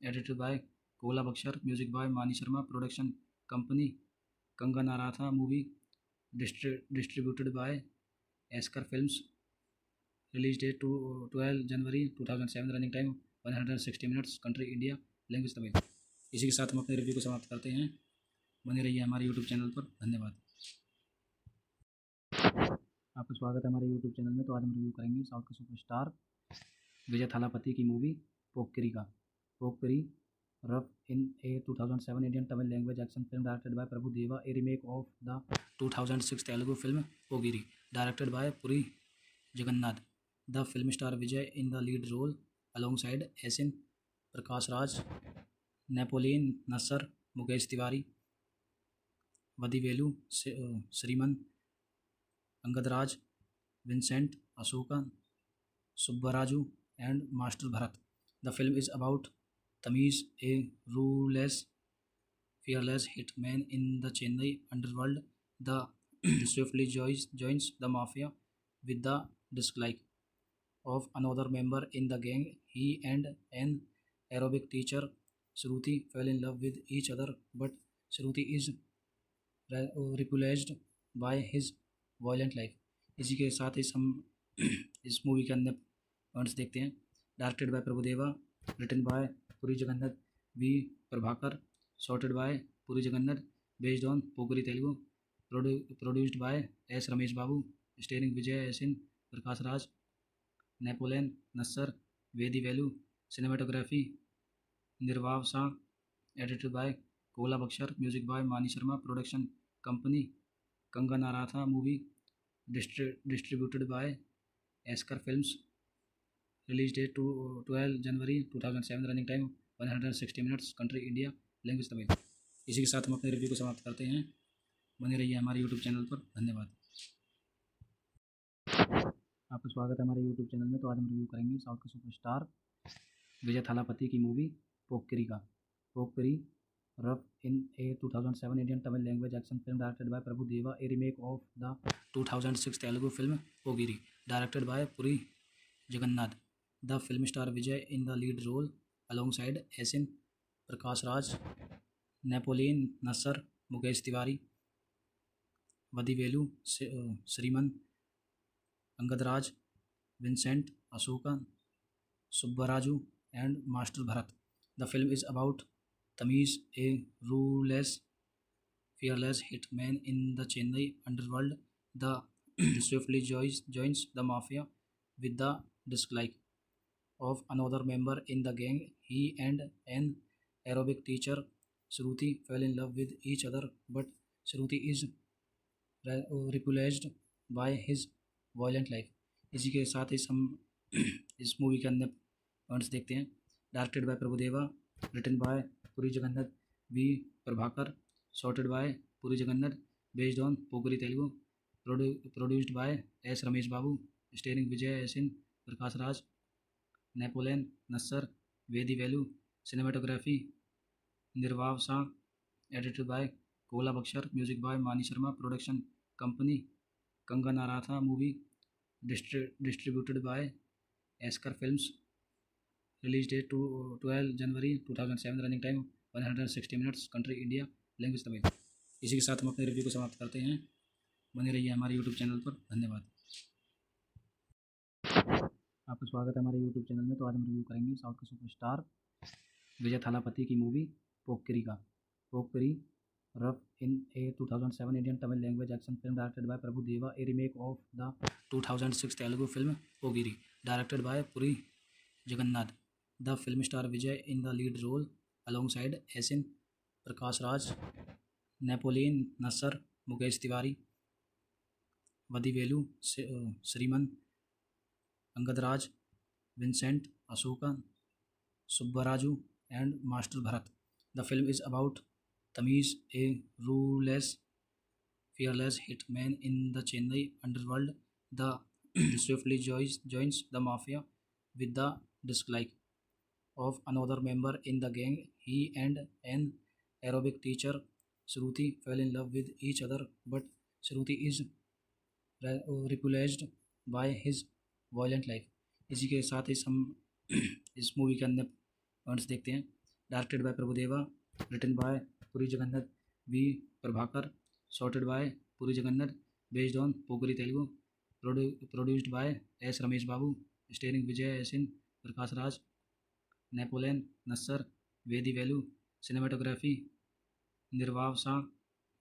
edited by Kola Bhaskar, music by Mani Sharma, production company कंगनाराथा movie, distributed by esker films, release date 12 January 2007, running time 160 minutes, country India, language Tamil. इसी के साथ हम अपने रिव्यू को समाप्त करते हैं। बने रहिए हमारे यूट्यूब चैनल पर। धन्यवाद। आपका स्वागत है हमारे यूट्यूब चैनल में। तो आज हम रिव्यू करेंगे साउथ के सुपरस्टार विजय थालापति की मूवी पोक्किरी का। पोक्किरी rough in a 2007 Indian Tamil language action film directed by Prabhu Deva, a remake of the 2006 Telugu film पोगिरी, directed by Puri Jagannath. The film star Vijay in the lead role alongside Asin, Prakash Raj, Napoleon Nassar, Mukesh Tiwari, Vadivelu, Sriman, अंगदराज, Vincent Ashoka, Subbaraju, and Master Bharat. The film is about Tamiz, a ruthless, fearless hitman in the Chennai underworld. The swiftly joins the mafia with the dislike of another member in the gang. He and an aerobic teacher, Shruti, fell in love with each other, but Shruti is repulsed by his violent life. इसी के साथ इस हम इस मूवी के अंदर पॉइंट्स देखते हैं। Directed by Prabhudeva, written by Puri Jagannath we Prabhakar, shotted by Puri Jagannath, based on पोगरी Telugu, produced by S Ramesh Babu, starring Vijay Asin, Prakash Raj, Napoleon Nassar, Vadivelu, cinematography Nirav Shah, edited by Kola Bhaskar, music by Mani Sharma, production company कंगनाराथा movie, distributed by esker films, release date 12 January 2007, running time 160 minutes, country India, language Tamil. इसी के साथ हम अपने रिव्यू को समाप्त करते हैं। बने रहिए हमारे यूट्यूब चैनल पर। धन्यवाद। आपका स्वागत है हमारे यूट्यूब चैनल में। तो आज हम रिव्यू करेंगे साउथ के सुपरस्टार विजय थालापति की मूवी पोक्किरी का। पोक्किरी rough in a 2007 Indian Tamil language action film directed by Prabhu Deva, a remake of the 2006 Telugu film पोगिरी, directed by Puri Jagannath. The film star Vijay in the lead role alongside Asin, Prakash Raj, Napoleon Nassar, Mukesh Tiwari, Vadivelu, Sriman, अंगदराज, Vincent Ashoka, Subbaraju, and Master Bharat. The film is about Tamiz, a ruthless, fearless hitman in the Chennai underworld. The swiftly joins the mafia with the dislike of another member in the gang. He and an aerobic teacher, Shruti, fell in love with each other, but Shruti is repulsed by his violent life. इसी के साथ इस हम इस मूवी के अंदर पॉइंट्स देखते हैं। Directed by Prabhudeva, written by Puri Jagannath we Prabhakar, shotted by Puri Jagannath, based on पोगरी Telugu, produced by S Ramesh Babu, starring Vijay Asin, Prakash Raj, Napoleon Nassar, Vadivelu, cinematography Nirav Shah, edited by Kola Bhaskar, music by Mani Sharma, production company कंगनाराथा movie, distributed by esker films, release date 12 January 2007, running time 160 minutes, country India, language Tamil. इसी के साथ हम अपने रिव्यू को समाप्त करते हैं। बने रहिए हमारे यूट्यूब चैनल पर। धन्यवाद। आपका स्वागत है हमारे यूट्यूब चैनल में। तो आज हम रिव्यू करेंगे साउथ के सुपरस्टार विजय थालापति की मूवी पोक्किरी का। पोक्किरी rough in a 2007 Indian Tamil language action film directed by Prabhu Deva, a remake of the 2006 Telugu film पोगिरी, directed by Puri Jagannath. The film star Vijay in the lead role alongside Asin, Prakash Raj, Napoleon Nassar, Mukesh Tiwari, Vadivelu, Sriman, अंगदराज, Vincent Ashoka, Subbaraju and Master Bharat. The film is about Tamiz, a ruthless, fearless hitman in the Chennai underworld. The swiftly joins the mafia with the dislike of another member in the gang. He and an Arabic teacher, Shruti, fall in love with each other, but Shruti is repulsed by his violent life. इसी के साथ इस हम इस मूवी के अन्य पॉइंट्स देखते हैं। Directed by Prabhudeva, written by Puri Jagannath we Prabhakar, shotted by Puri Jagannath, based on पोगरी Telugu, produced by S Ramesh Babu, starring Vijay Asin, Prakash Raj, Napoleon Nassar, Vadivelu, cinematography Nirav Shah,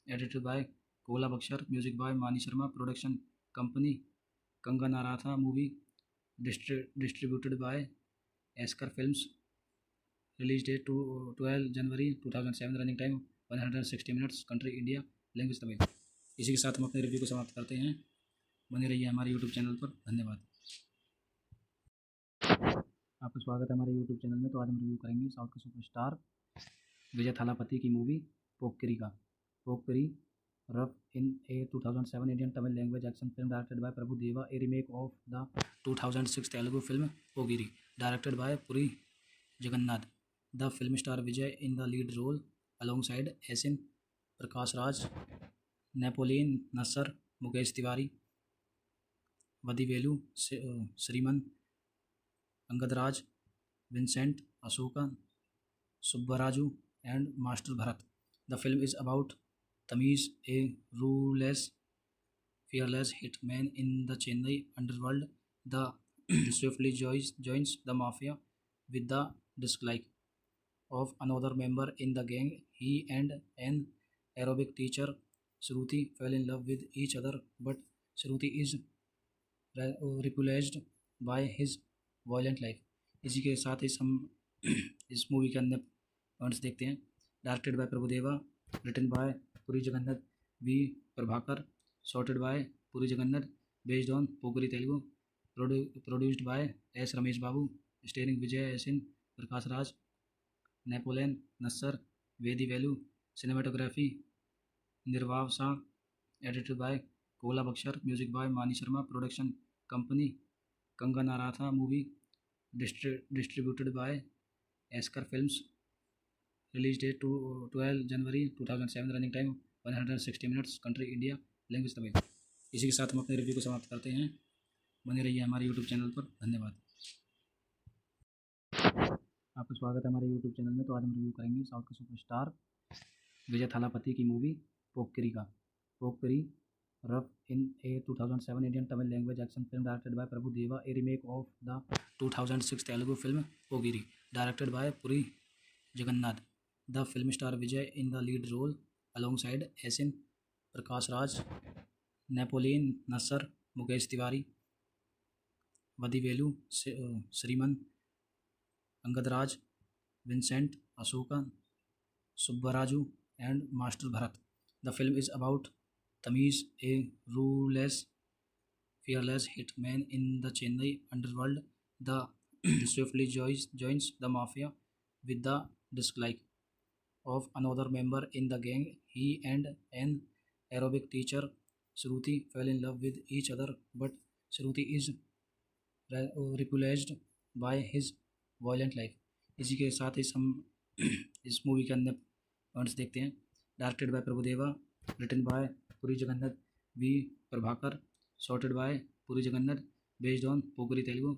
edited by Kola Bhaskar, music by Mani Sharma, production company कंगा नाराथा movie, distributed by esker films, release date 12 January 2007, running time 160 minutes, country India, language Tamil. इसी के साथ हम अपने रिव्यू को समाप्त करते हैं। बने रहिए हमारे यूट्यूब चैनल पर। धन्यवाद। आपका स्वागत है हमारे यूट्यूब चैनल में। तो आज हम रिव्यू करेंगे साउथ के सुपरस्टार विजय थालापति की मूवी पोक्किरी का। पोक्किरी rough in a 2007 Indian Tamil language action film directed by Prabhu Deva, a remake of the 2006 Telugu film पोगिरी, directed by Puri Jagannath. The film star Vijay in the lead role alongside Yasin, Prakash Raj, Napoleon Nassar, Mukesh Tiwari, Vadivelu, Sriman, Angad Raj, Vincent Ashoka, Subbaraju, and Master Bharat. The film is about Tamiz, a ruthless, fearless hitman in the Chennai underworld. The swiftly joins the mafia with the dislike of another member in the gang. He and an Arabic teacher, Shruti, fall in love with each other, but Shruti is repulsed by his violent life. इसी के साथ इस हम इस मूवी के अन्य पॉइंट्स देखते हैं। Directed by Prabhudeva, written by Puri Jagannath we Prabhakar, shotted by Puri Jagannath, based on पोगरी Telugu, produced by S Ramesh Babu, starring Vijay Asin, Prakash Raj, Napoleon Nassar, Vadivelu, cinematography Nirav Shah, edited by Kola Bhaskar, music by Mani Sharma, production company कंगा नाराथा movie, distributed by esker films, release date 12 January 2007, running time 160 minutes, country India, language Tamil. इसी के साथ हम अपने रिव्यू को समाप्त करते हैं। बने रहिए हमारे यूट्यूब चैनल पर। धन्यवाद। आपका स्वागत है हमारे यूट्यूब चैनल में। तो आज हम रिव्यू करेंगे साउथ के सुपरस्टार विजय थालापति की मूवी पोक्किरी का। पोक्किरी rough in a 2007 Indian Tamil language action film directed by Prabhu Deva, a remake of the 2006 Telugu film पोगिरी, directed by Puri Jagannath. The film star Vijay in the lead role alongside Yasin, Prakash Raj, Napoleon Nassar, Mukesh Tiwari, Vadivelu, Sriman, Angad Raj, Vincent Ashoka, Subbaraju, and Master Bharat. The film is about Tamiz, a ruthless, fearless hitman in the Chennai underworld. The swiftly joins the mafia with the dislike of another member in the gang. He and an Arabic teacher, Shruti, fall in love with each other, but Shruti is repulsed by his violent life. इसी के साथ इस हम इस मूवी के अन्य पॉइंट्स देखते हैं। Directed by Prabhudeva, written by Puri Jagannath we Prabhakar, shotted by Puri Jagannath, based on पोगरी Telugu,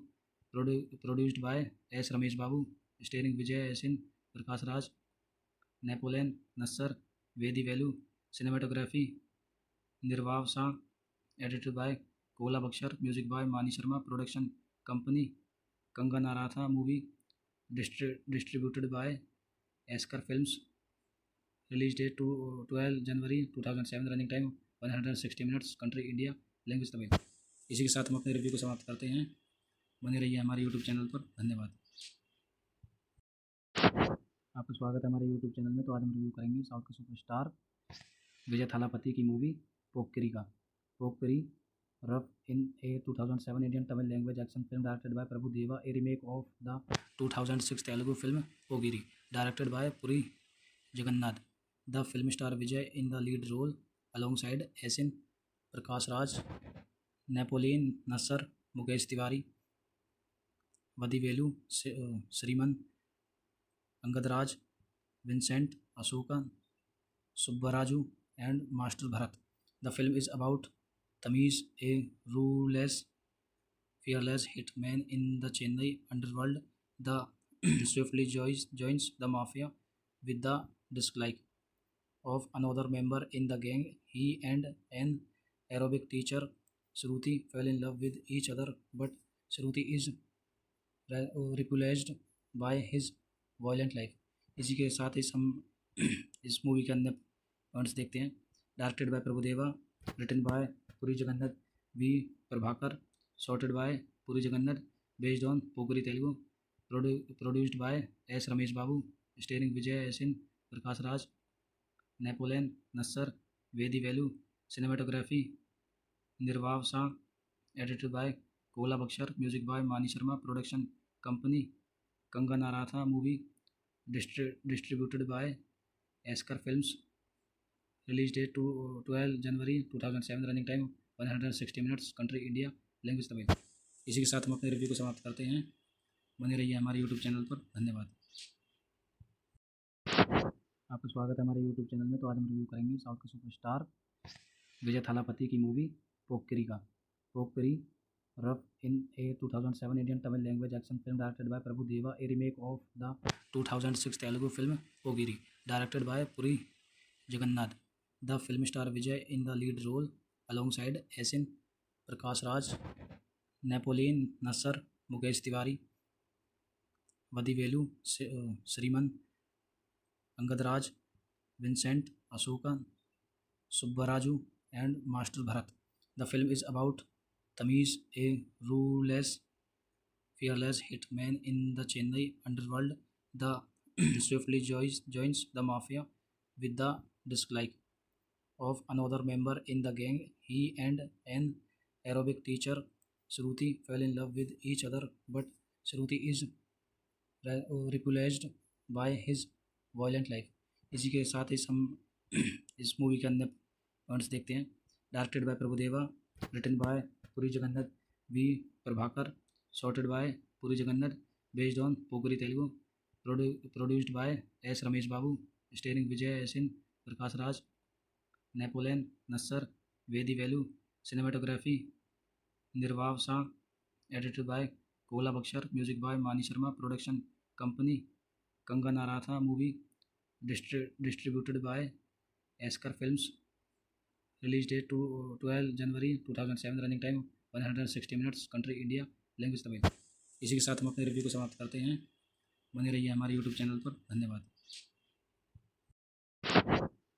produced by S Ramesh Babu, starring Vijay Asin, Prakash Raj, Napoleon Nassar, Vadivelu, cinematography Nirav Shah, edited by Kola Bhaskar, music by Mani Sharma, production company कंगा नाराथा movie, distributed by esker films, release date 12 January 2007, running time 160 minutes, country India, language Tamil. इसी के साथ हम अपने रिव्यू को समाप्त करते हैं। बने रहिए हमारे यूट्यूब चैनल पर। धन्यवाद। आपका स्वागत है हमारे यूट्यूब चैनल में। तो आज हम रिव्यू करेंगे साउथ के सुपरस्टार विजय थालापति की मूवी पोक्किरी का। पोक्किरी rough in a 2007 Indian Tamil language action film directed by Prabhu Deva, a remake of the 2006 Telugu film Pogiri, directed by Puri Jagannath. The film star Vijay in the lead role alongside Asin, Prakash Raj, Napoleon Nassar, Mukesh Tiwari, Vadivelu, Sriman, Angad Raj, Vincent, Ashoka, Subbaraju, and Master Bharat. The film is about Tamiz, a ruthless, fearless hitman in the Chennai underworld. The swiftly joins the mafia with the dislike of another member in the gang. He and an Arabic teacher, Shruti, fell in love with each other, but Shruti is repulsed by his violent life. इसी के साथ इस हम इस मूवी के अंदर पॉइंट्स देखते हैं। Directed by Prabhudeva, written by Puri Jagannath we Prabhakar, shotted by Puri Jagannath, based on पोगरी Telugu, produced by S Ramesh Babu, starring Vijay Asin, Prakash Raj, Napoleon Nassar, Vadivelu, cinematography Nirav Shah, edited by Kola Bhaskar, music by Mani Sharma, production company कंगन नाराथा movie, distributed by Esker Films, release date to 12 January 2007, running time 160 minutes, country India, language Tamil. इसी के साथ हम अपने रिव्यू को समाप्त करते हैं। बने रहिए हमारे यूट्यूब चैनल पर। धन्यवाद। आपका स्वागत है हमारे यूट्यूब चैनल में। तो आज हम रिव्यू करेंगे साउथ के सुपरस्टार विजय थालापति की मूवी पोक्किरी का। पोक्किरी Rough in a 2007 Indian Tamil language action film directed by Prabhu Deva, a remake of the 2006 Telugu film Pogiri, directed by Puri Jagannath. The film star Vijay in the lead role alongside Asin, Prakash Raj, Napoleon Nassar, Mukesh Tiwari, Vadivelu, Sriman, Angad Raj, Vincent, Ashoka, Subbaraju, and Master Bharat. The film is about Tamiz, a ruthless, fearless hitman in the Chennai underworld. The swiftly joins the mafia with the dislike of another member in the gang. He and an Arabic teacher, Shruti, fell in love with each other, but Shruti is repulsed by his violent life. इसी के साथ इस हम इस मूवी के अंदर पॉइंट्स देखते हैं। Directed by Prabhudeva, written by Puri Jagannath we Prabhakar, shotted by Puri Jagannath, based on पोगरी Telugu, produced by S Ramesh Babu, starring Vijay Asin, Prakash Raj, Napoleon Nassar, Vadivelu, cinematography Nirav Shah, edited by Kola Bhaskar, music by Mani Sharma, production company कंगन नाराथा movie, distributed by esker films, release date to 12 January 2007, running time 160 minutes, country India, language Tamil. इसी के साथ हम अपने रिव्यू को समाप्त करते हैं। बने रहिए हमारे यूट्यूब चैनल पर। धन्यवाद।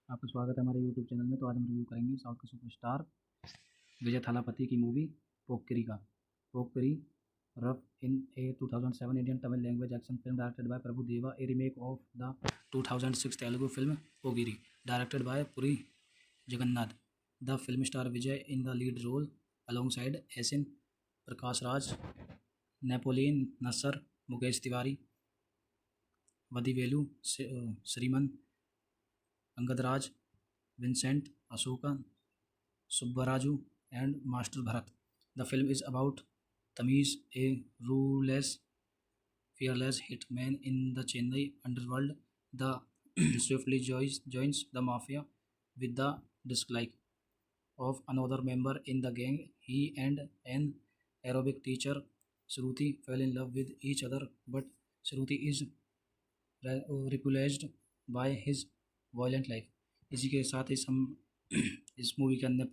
आपका स्वागत है हमारे यूट्यूब चैनल में। तो आज हम रिव्यू करेंगे साउथ के सुपरस्टार विजय थालापति की मूवी पोक्किरी का। पोक्किरी Rough in a 2007 Indian Tamil language action film directed by Prabhu Deva, a remake of the 2006 Telugu film Pogiri, directed by Puri Jagannath. The film star Vijay in the lead role alongside Asin, Prakash Raj, Napoleon Nassar, Mukesh Tiwari, Vadivelu, Sriman, Angad Raj, Vincent, Ashoka, Subbaraju, and Master Bharat. The film is about Tamiz, a ruthless, fearless hitman in the Chennai underworld. The swiftly joins the mafia with the dislike of another member in the gang. He and an Arabic teacher, Shruti, fell in love with each other, but Shruti is repulsed by his violent life. इसी के साथ इस हम इस मूवी के अंदर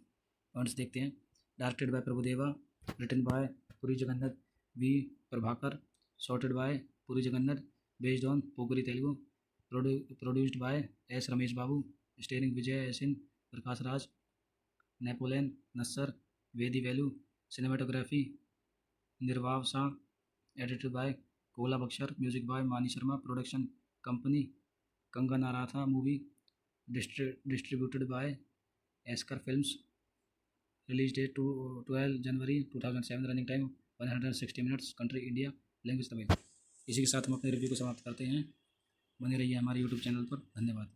पॉइंट्स देखते हैं। Directed by Prabhudeva, written by Puri Jagannath we Prabhakar, shotted by Puri Jagannath, based on पोगरी Telugu, produced by S Ramesh Babu, starring Vijay Asin, Prakash Raj, Napoleon Nassar, Vadivelu, cinematography Nirav Shah, edited by Kola Bhaskar, music by Mani Sharma, production company कंगन नाराथा movie, distributed by esker films, release date to 12 January 2007, running time 160 minutes, country India, language Tamil. इसी के साथ हम अपने रिव्यू को समाप्त करते हैं। बने रहिए हमारे यूट्यूब चैनल पर। धन्यवाद।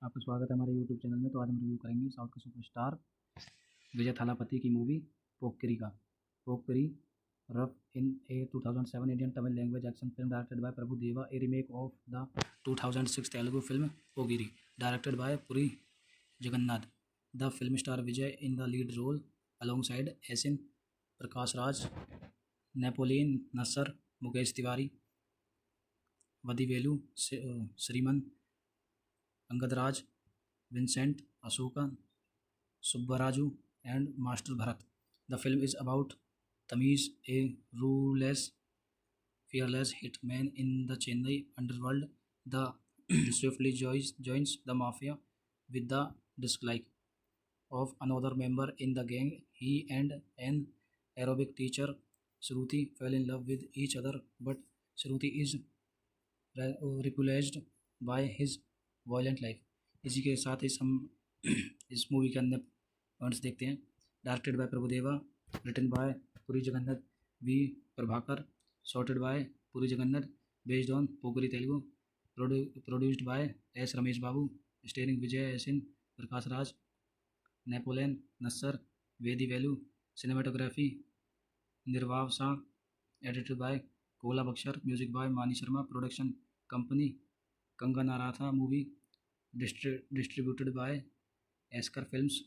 आपका स्वागत है हमारे यूट्यूब चैनल में। तो आज हम रिव्यू करेंगे साउथ के सुपरस्टार विजय थालापति की मूवी पोक्किरी का। पोक्किरी rough in a 2007 Indian Tamil language action film directed by Prabhu Deva, a remake of the 2006 Telugu film पोगिरी directed by Puri Jagannath. The film star Vijay in the lead role alongside Yasin, Prakash Raj, Napoleon Nassar, Mukesh Tiwari, Vadivelu Sriman, Angad Raj, Vincent Asoka, Subbaraju, and Master Bharat. The film is about Tamiz, a ruthless, fearless hitman in the Chennai underworld. The swiftly joins the mafia with the dislike of another member in the gang. He and an aerobic teacher, Shruti, fall in love with each other, but Shruti is repulsed by his violent life. इसी के साथ ही हम इस मूवी के अन्य पॉइंट्स देखते हैं। Directed by Prabhudeva, written by Puri Jagannath we Prabhakar, shotted by Puri Jagannath, based on पोगरी Telugu, produced by S Ramesh Babu, starring Vijay Asin, Prakash Raj, Napoleon Nassar, Vadivelu, cinematography Nirav Shah, edited by Kola Bhaskar, music by Mani Sharma, production company कंगनाराथा movie, distributed by esker films,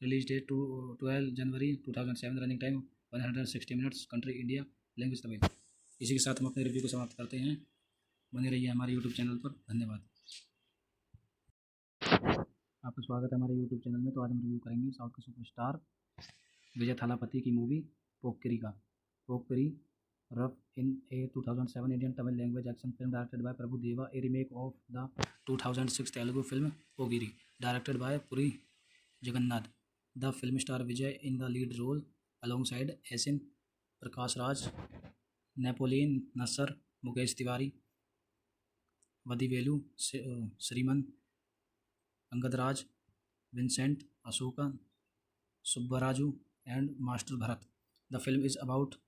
release date 12 January 2007, running time 160 minutes, country India, language Tamil. इसी के साथ हम अपने रिव्यू को समाप्त करते हैं। बने रहिए हमारे यूट्यूब चैनल पर। धन्यवाद। आपका स्वागत है हमारे यूट्यूब चैनल में। तो आज हम रिव्यू करेंगे साउथ के सुपरस्टार विजय थालापति की मूवी पोक्किरी का। पोक्किरी rough in a 2007 Indian Tamil language action film directed by Prabhu Deva, a remake of the 2006 Telugu film पोगिरी directed by Puri Jagannath. The film star Vijay in the lead role alongside Yasin, Prakash Raj, Napoleon Nassar, Mukesh Tiwari, Vadivelu Sriman, Angad Raj, Vincent Asoka, Subbaraju, and Master Bharat. The film is about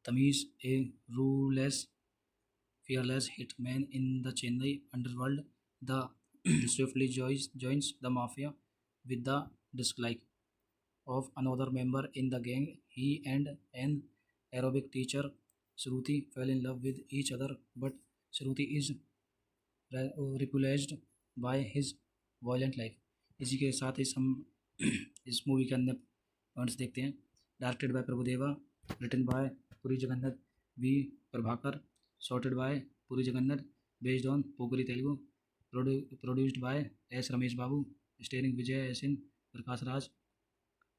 Tamiz, a ruthless, fearless hitman in the Chennai underworld. The swiftly joins the mafia with the dislike of another member in the gang. He and an aerobic teacher, Shruti, fall in love with each other, but Shruti is repulsed by his violent life. इसी के साथ ही हम इस मूवी के अन्य पॉइंट्स देखते हैं। Directed by Prabhudeva, written by Puri Jagannath we Prabhakar, shotted by Puri Jagannath, based on पोगरी Telugu, produced by S Ramesh Babu, starring Vijay Asin, Prakash Raj,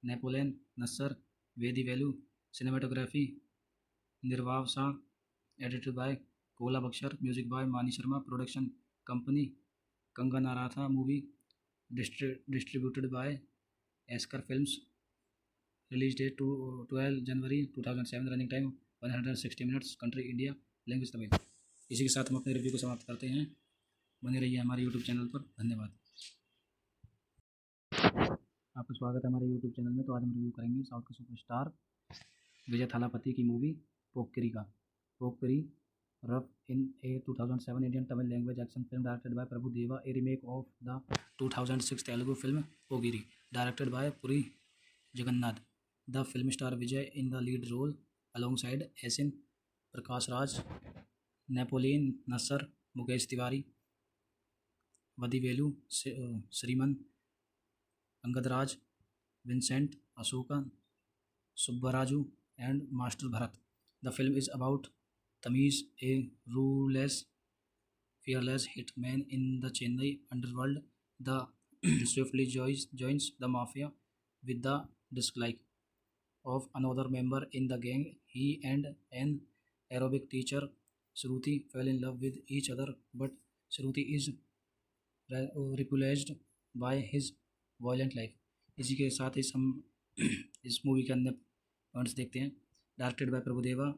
Napoleon Nassar, Vadivelu, cinematography Nirav Shah, edited by Kola Bhaskar, music by Mani Sharma, production company कंगनाराथा movie, distributed by esker films, release date 12 January 2007, running time 160 minutes, country India, language Tamil. इसी के साथ हम अपने रिव्यू को समाप्त करते हैं। बने रहिए हमारे यूट्यूब चैनल पर। धन्यवाद। आपका स्वागत है हमारे यूट्यूब चैनल में। तो आज हम रिव्यू करेंगे साउथ के सुपरस्टार विजय थालापति की मूवी पोक्किरी का। पोक्किरी rough in a 2007 Indian Tamil language action film directed by Prabhu Deva, a remake of the 2006 Telugu film पोगिरी directed by Puri Jagannath. The film star Vijay in the lead role alongside Yasin, Prakash Raj, Napoleon Nassar, Mukesh Tiwari, Vadivelu Sriman, Angad Raj, Vincent Asoka, Subbaraju, and Master Bharat. The film is about Tamiz, a ruthless, fearless hitman in the Chennai underworld. The swiftly joins the mafia with the dislike of another member in the gang. He and an aerobic teacher, Shruti, fall in love with each other, but Shruti is repulsed by his violent life. इसी के साथ ही हम इस मूवी के अन्य पॉइंट्स देखते हैं। Directed by Prabhudeva,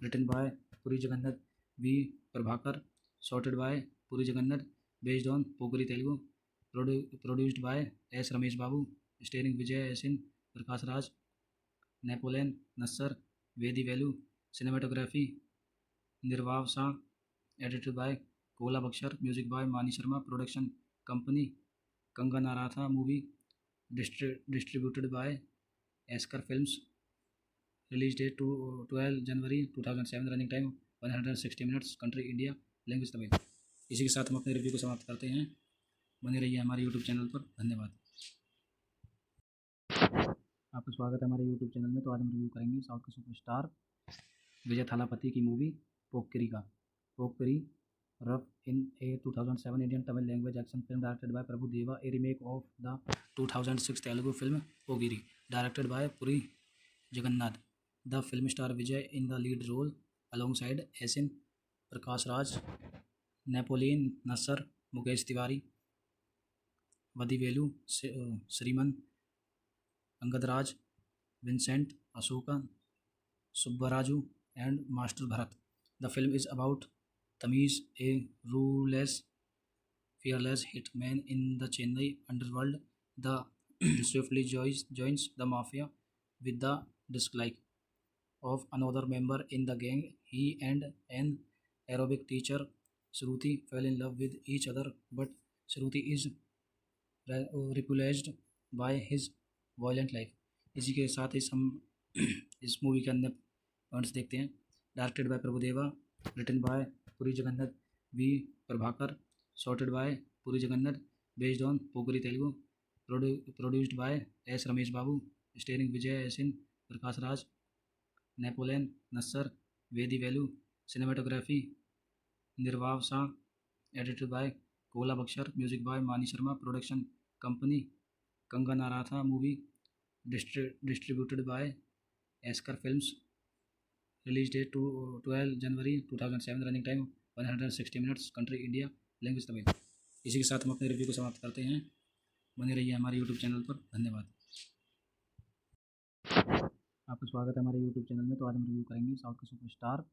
written by Puri Jagannath we Prabhakar, shotted by Puri Jagannath, based on पोगरी Telugu, produced by S Ramesh Babu, starring Vijay Asin, Prakash Raj, Napoleon Nassar, Vadivelu, cinematography Nirvav Shah, edited by Kola Bakshar, music by Mani Sharma, production company Kanga movie, distributed by Esker Films, release date to 12 January 2007, running time 160 minutes, country India, language Tamil. इसी के साथ हम अपने रिव्यू को समाप्त करते हैं। बने रहिए हमारे यूट्यूब चैनल पर। धन्यवाद। आपका स्वागत है हमारे यूट्यूब चैनल में। तो आज हम रिव्यू करेंगे साउथ के सुपरस्टार विजय थालापति की मूवी पोक्किरी का। पोक्किरी rough in a 2007 Indian Tamil language action film directed by Prabhu Deva, a remake of the 2006 Telugu film पोगिरी, directed by Puri Jagannath. The film star Vijay in the lead role alongside S.N. Prakash Raj, Napoleon Nassar, Mukesh Tiwari, Vadivelu Sriman, Angad Raj, Vincent Ashoka, Subbaraju, and Master Bharat. The film is about Tamiz, a ruthless, fearless hitman in the Chennai underworld. The swiftly joins the mafia with the dislike of another member in the gang. He and an aerobic teacher, Shruti, fall in love with each other, but Shruti is repulsed by his violent life. इसी के साथ हम इस मूवी के अन्य पॉइंट्स देखते हैं। Directed by Prabhudeva, written by Puri Jagannath we Prabhakar, shotted by Puri Jagannath, based on पोगरी Telugu, produced by S Ramesh Babu, starring Vijay SN. Prakash Raj, Napoleon Nassar, Vadivelu, cinematography Nirav Shah, edited by Kola Bhaskar, music by Mani Sharma, production company कंगा नाराथा movie, distributed by esker films, release date to 12 January 2007, running time 160 minutes, country India, language Tamil. इसी के साथ हम अपने रिव्यू को समाप्त करते हैं। बने रहिए हमारे यूट्यूब चैनल पर। धन्यवाद। आपका स्वागत है हमारे यूट्यूब चैनल में। तो आज हम रिव्यू करेंगे साउथ के सुपरस्टार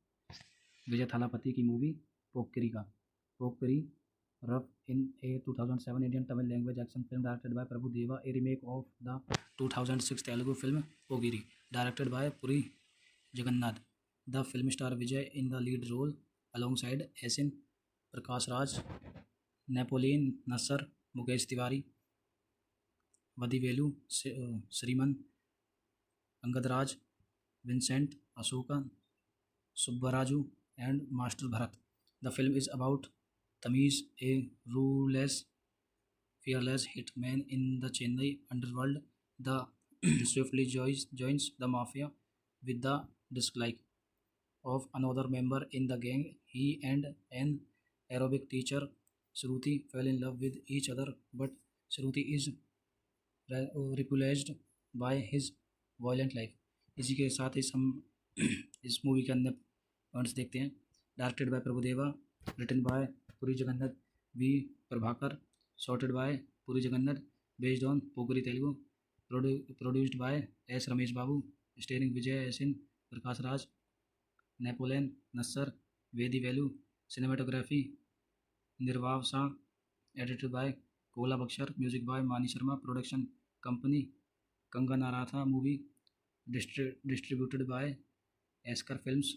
विजय थालापति की मूवी पोक्किरी का। पोक्किरी rough in a 2007 Indian Tamil language action film directed by Prabhu Deva, a remake of the 2006 Telugu film पोगिरी, directed by Puri Jagannath. The film star Vijay in the lead role alongside S.N. Prakash Raj, Napoleon Nassar, Mukesh Tiwari, Vadivelu Sriman, Angad Raj, Vincent Ashoka, Subbaraju, and Master Bharat. The film is about Tamiz, a ruthless, fearless hitman in the Chennai underworld. The swiftly joins the mafia with the dislike of another member in the gang. He and an aerobic teacher, Shruti, fall in love with each other, but Shruti is repulsed by his violent life. इसी के साथ हम इस मूवी के अन्य पॉइंट्स देखते हैं। Directed by Prabhudeva, written by Puri Jagannath we Prabhakar, shotted by Puri Jagannath, based on पोगरी Telugu, produced by S Ramesh Babu, starring Vijay SN. Prakash Raj, Napoleon Nassar, Vadivelu, cinematography Nirav Shah, edited by Kola Bhaskar, music by Mani Sharma, production company कंगा नाराथा movie, distributed by esker films,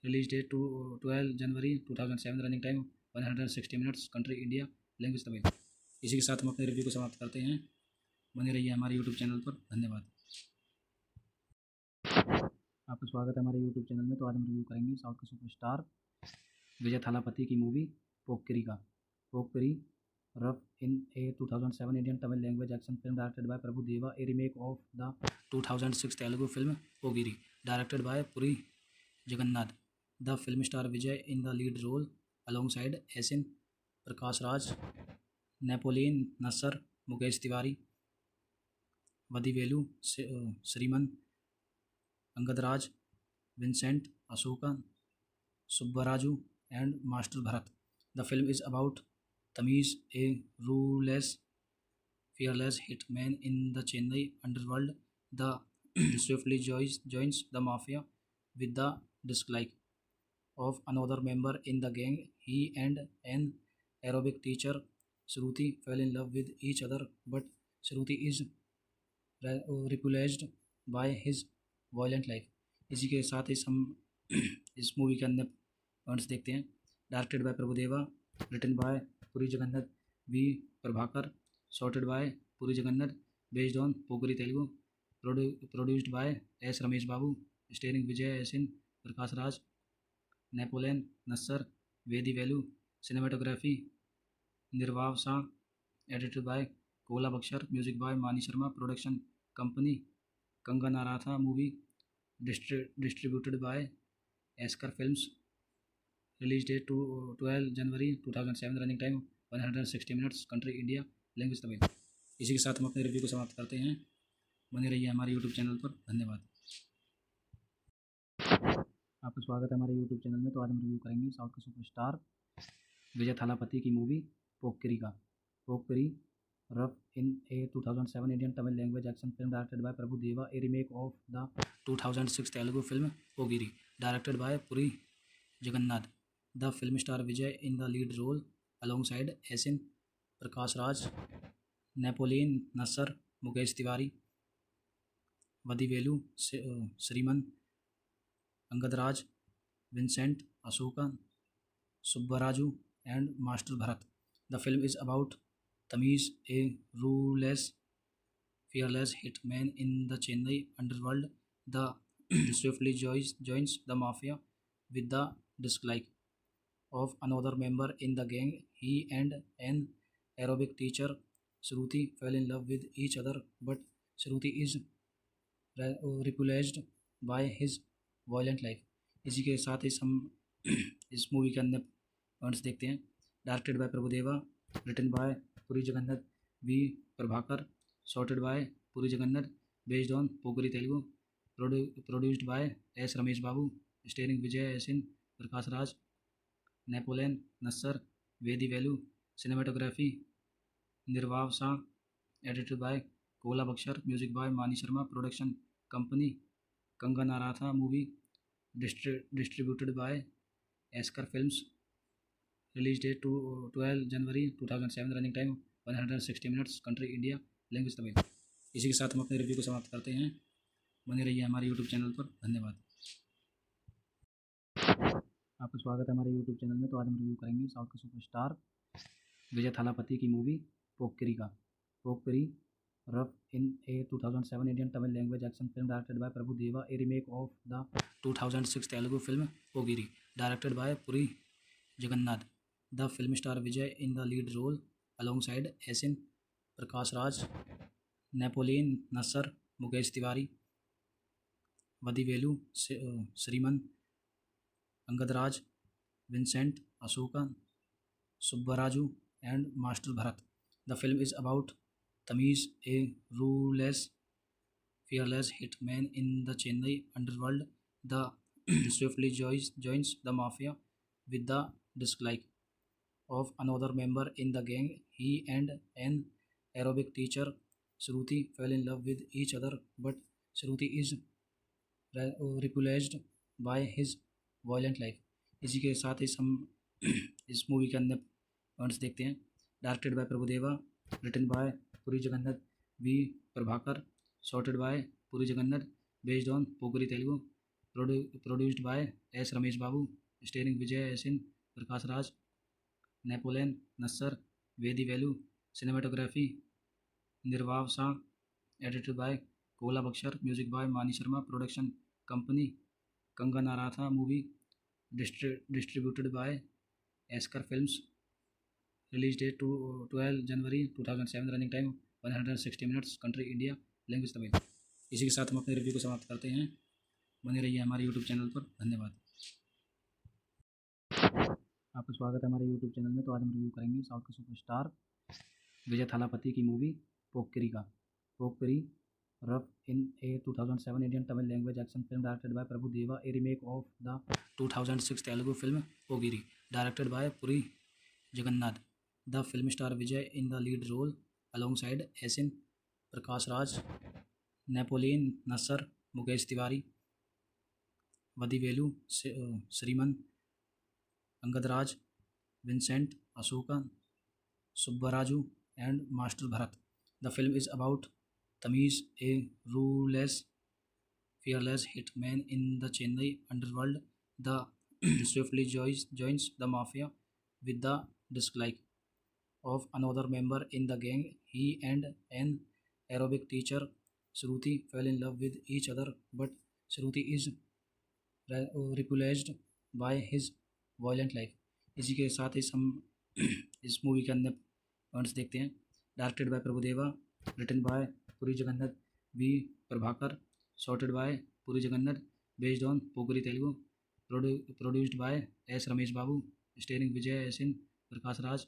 release date to 12 January 2007, running time 160 minutes, country India, language Tamil. इसी के साथ हम अपने रिव्यू को समाप्त करते हैं। बने रहिए हमारे यूट्यूब चैनल पर। धन्यवाद। आपका स्वागत है हमारे यूट्यूब चैनल में। तो आज हम रिव्यू करेंगे साउथ के सुपरस्टार विजय थालापति की मूवी पोक्किरी का। पोक्किरी rough in a 2007 Indian Tamil language action film directed by Prabhu Deva, a remake of the 2006 Telugu film पोगिरी, directed by Puri Jagannath. The film star Vijay in the lead role alongside S.N. Prakash Raj, Napoleon Nassar, Mukesh Tiwari, Vadivelu Sriman, Angad Raj, Vincent Ashoka, Subbaraju, and Master Bharat. The film is about Tamiz, a ruthless, fearless hitman in the Chennai underworld. The swiftly joins the mafia with the dislike of another member in the gang. He and an aerobic teacher, Shruti, fall in love with each other, but Shruti is repulsed by his violent life. इसी के साथ ही हम इस मूवी के अंदर पॉइंट्स देखते हैं। Directed by Prabhudeva, written by Puri Jagannath we Prabhakar, shotted by Puri Jagannath, based on पोगरी Telugu, produced by S Ramesh Babu, starring Vijay Asin, Prakash Raj, Napoleon Nassar, Vadivelu, cinematography Nirav Shah, edited by Kola Bhaskar, music by Mani Sharma, production company कंगनाराथा movie, distributed by esker films, release date 12 January 2007, running time 160 minutes, country India, language Tamil. इसी के साथ हम अपने रिव्यू को समाप्त करते हैं। बने रहिए हमारे यूट्यूब चैनल पर। धन्यवाद। आपका स्वागत है हमारे यूट्यूब चैनल में। तो आज हम रिव्यू करेंगे साउथ के सुपरस्टार विजय थालापति की मूवी पोक्किरी का। पोक्किरी rough in a 2007 Indian Tamil language action film directed by Prabhu Deva, a remake of the 2006 Telugu film पोगिरी, directed by Puri Jagannath. The film star Vijay in the lead role alongside Asin, Prakash Raj, Napoleon Nassar, Mukesh Tiwari, Vadivelu, Sriman, अंगदराज, Vincent Ashoka, Subbaraju, and Master Bharat. The film is about Tamiz, a ruthless, fearless hitman in the Chennai underworld. The swiftly joins the mafia with the dislike of another member in the gang. He and an aerobic teacher, Shruti, fall in love with each other, but Shruti is repulsed by his violent life. इसी के साथ ही हम इस मूवी के अंदर पॉइंट्स देखते हैं। Directed by Prabhudeva, written by Puri Jagannath we Prabhakar, shotted by Puri Jagannath, based on पोगरी Telugu, produced by S Ramesh Babu, starring Vijay Asin, Prakash Raj, Napoleon Nassar, Vadivelu, cinematography Nirav Shah, edited by Kola Bhaskar, music by Mani Sharma, production company कंगनाराथा movie, distributed by esker films, release date 12 January 2007, running time 160 minutes, country India, language Tamil. इसी के साथ हम अपने रिव्यू को समाप्त करते हैं। बने रहिए हमारे यूट्यूब चैनल पर। धन्यवाद। आपका स्वागत है हमारे यूट्यूब चैनल में। तो आज हम रिव्यू करेंगे साउथ के सुपरस्टार विजय थालापति की मूवी पोक्किरी का। पोक्किरी rough in a 2007 Indian Tamil language action film directed by Prabhu Deva, a remake of the 2006 Telugu film पोगिरी, directed by Puri Jagannath. The film star Vijay in the lead role alongside Asin, Prakash Raj, Napoleon Nassar, Mukesh Tiwari, Vadivelu, Sriman, अंगदराज, Vincent Ashoka, Subbaraju, and Master Bharat. The film is about Tamiz, a ruthless, fearless hitman in the Chennai underworld. The swiftly joins the mafia with the dislike of another member in the gang. He and an aerobic teacher, Shruti, fall in love with each other, but Shruti is repulsed by his violent life. इसी के साथ ही हम इस मूवी के अंदर पॉइंट्स देखते हैं। Directed by Prabhudeva, written by Puri Jagannath we Prabhakar, shotted by Puri Jagannath, based on पोगरी Telugu, produced by S Ramesh Babu, starring Vijay Asin, Prakash Raj, Napoleon Nassar, Vadivelu, cinematography Nirav Shah, edited by Kola Bhaskar, music by Mani Sharma, production company कंगनाराथा movie, distributed by esker films, release date 12 January 2007, running time 160 minutes, country India, language Tamil. इसी के साथ हम अपने रिव्यू को समाप्त करते हैं। बने रहिए हमारे यूट्यूब चैनल पर। धन्यवाद। आपका स्वागत है हमारे यूट्यूब चैनल में। तो आज हम रिव्यू करेंगे साउथ के सुपरस्टार विजय थालापति की मूवी पोक्किरी का। पोक्किरी rough in a 2007 Indian Tamil language action film directed by Prabhu Deva, a remake of the 2006 Telugu film पोगिरी, directed by Puri Jagannath. The film star Vijay in the lead role alongside Asin, Prakash Raj, Napoleon Nassar, Mukesh Tiwari, Vadivelu, Sriman, अंगदराज, Vincent Ashoka, Subbaraju, and Master Bharat. The film is about Tamiz, a ruthless, fearless hitman in the Chennai underworld, the swiftly joins the mafia with the dislike of another member in the gang. He and an aerobic teacher, Shruti, fell in love with each other, but Shruti is repulsed by his violent life. इसी के साथ इस हम इस मूवी के अन्य पॉइंट्स देखते हैं। Directed by Prabhudeva, written by Puri Jagannath we Prabhakar, shotted by Puri Jagannath, based on पोगरी Telugu, produced by S Ramesh Babu, starring Vijay Asin, Prakash Raj,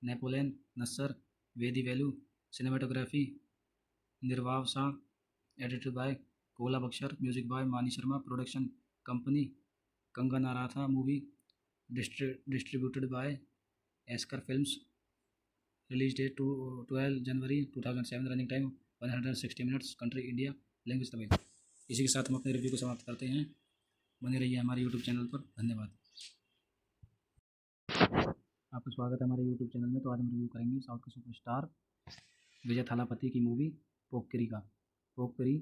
Napoleon Nassar, Vadivelu, cinematography Nirav Shah, edited by Kola Bhaskar, music by Mani Sharma, production company कंगन नाराथा movie, distributed by esker films, release date 12 January 2007, running time 160 minutes, country India, language Tamil. इसी के साथ हम अपने रिव्यू को समाप्त करते हैं। बने रहिए हमारे यूट्यूब चैनल पर। धन्यवाद। आपका स्वागत है हमारे यूट्यूब चैनल में। तो आज हम रिव्यू करेंगे साउथ के सुपरस्टार विजय थालापति की मूवी पोक्किरी का। पोक्किरी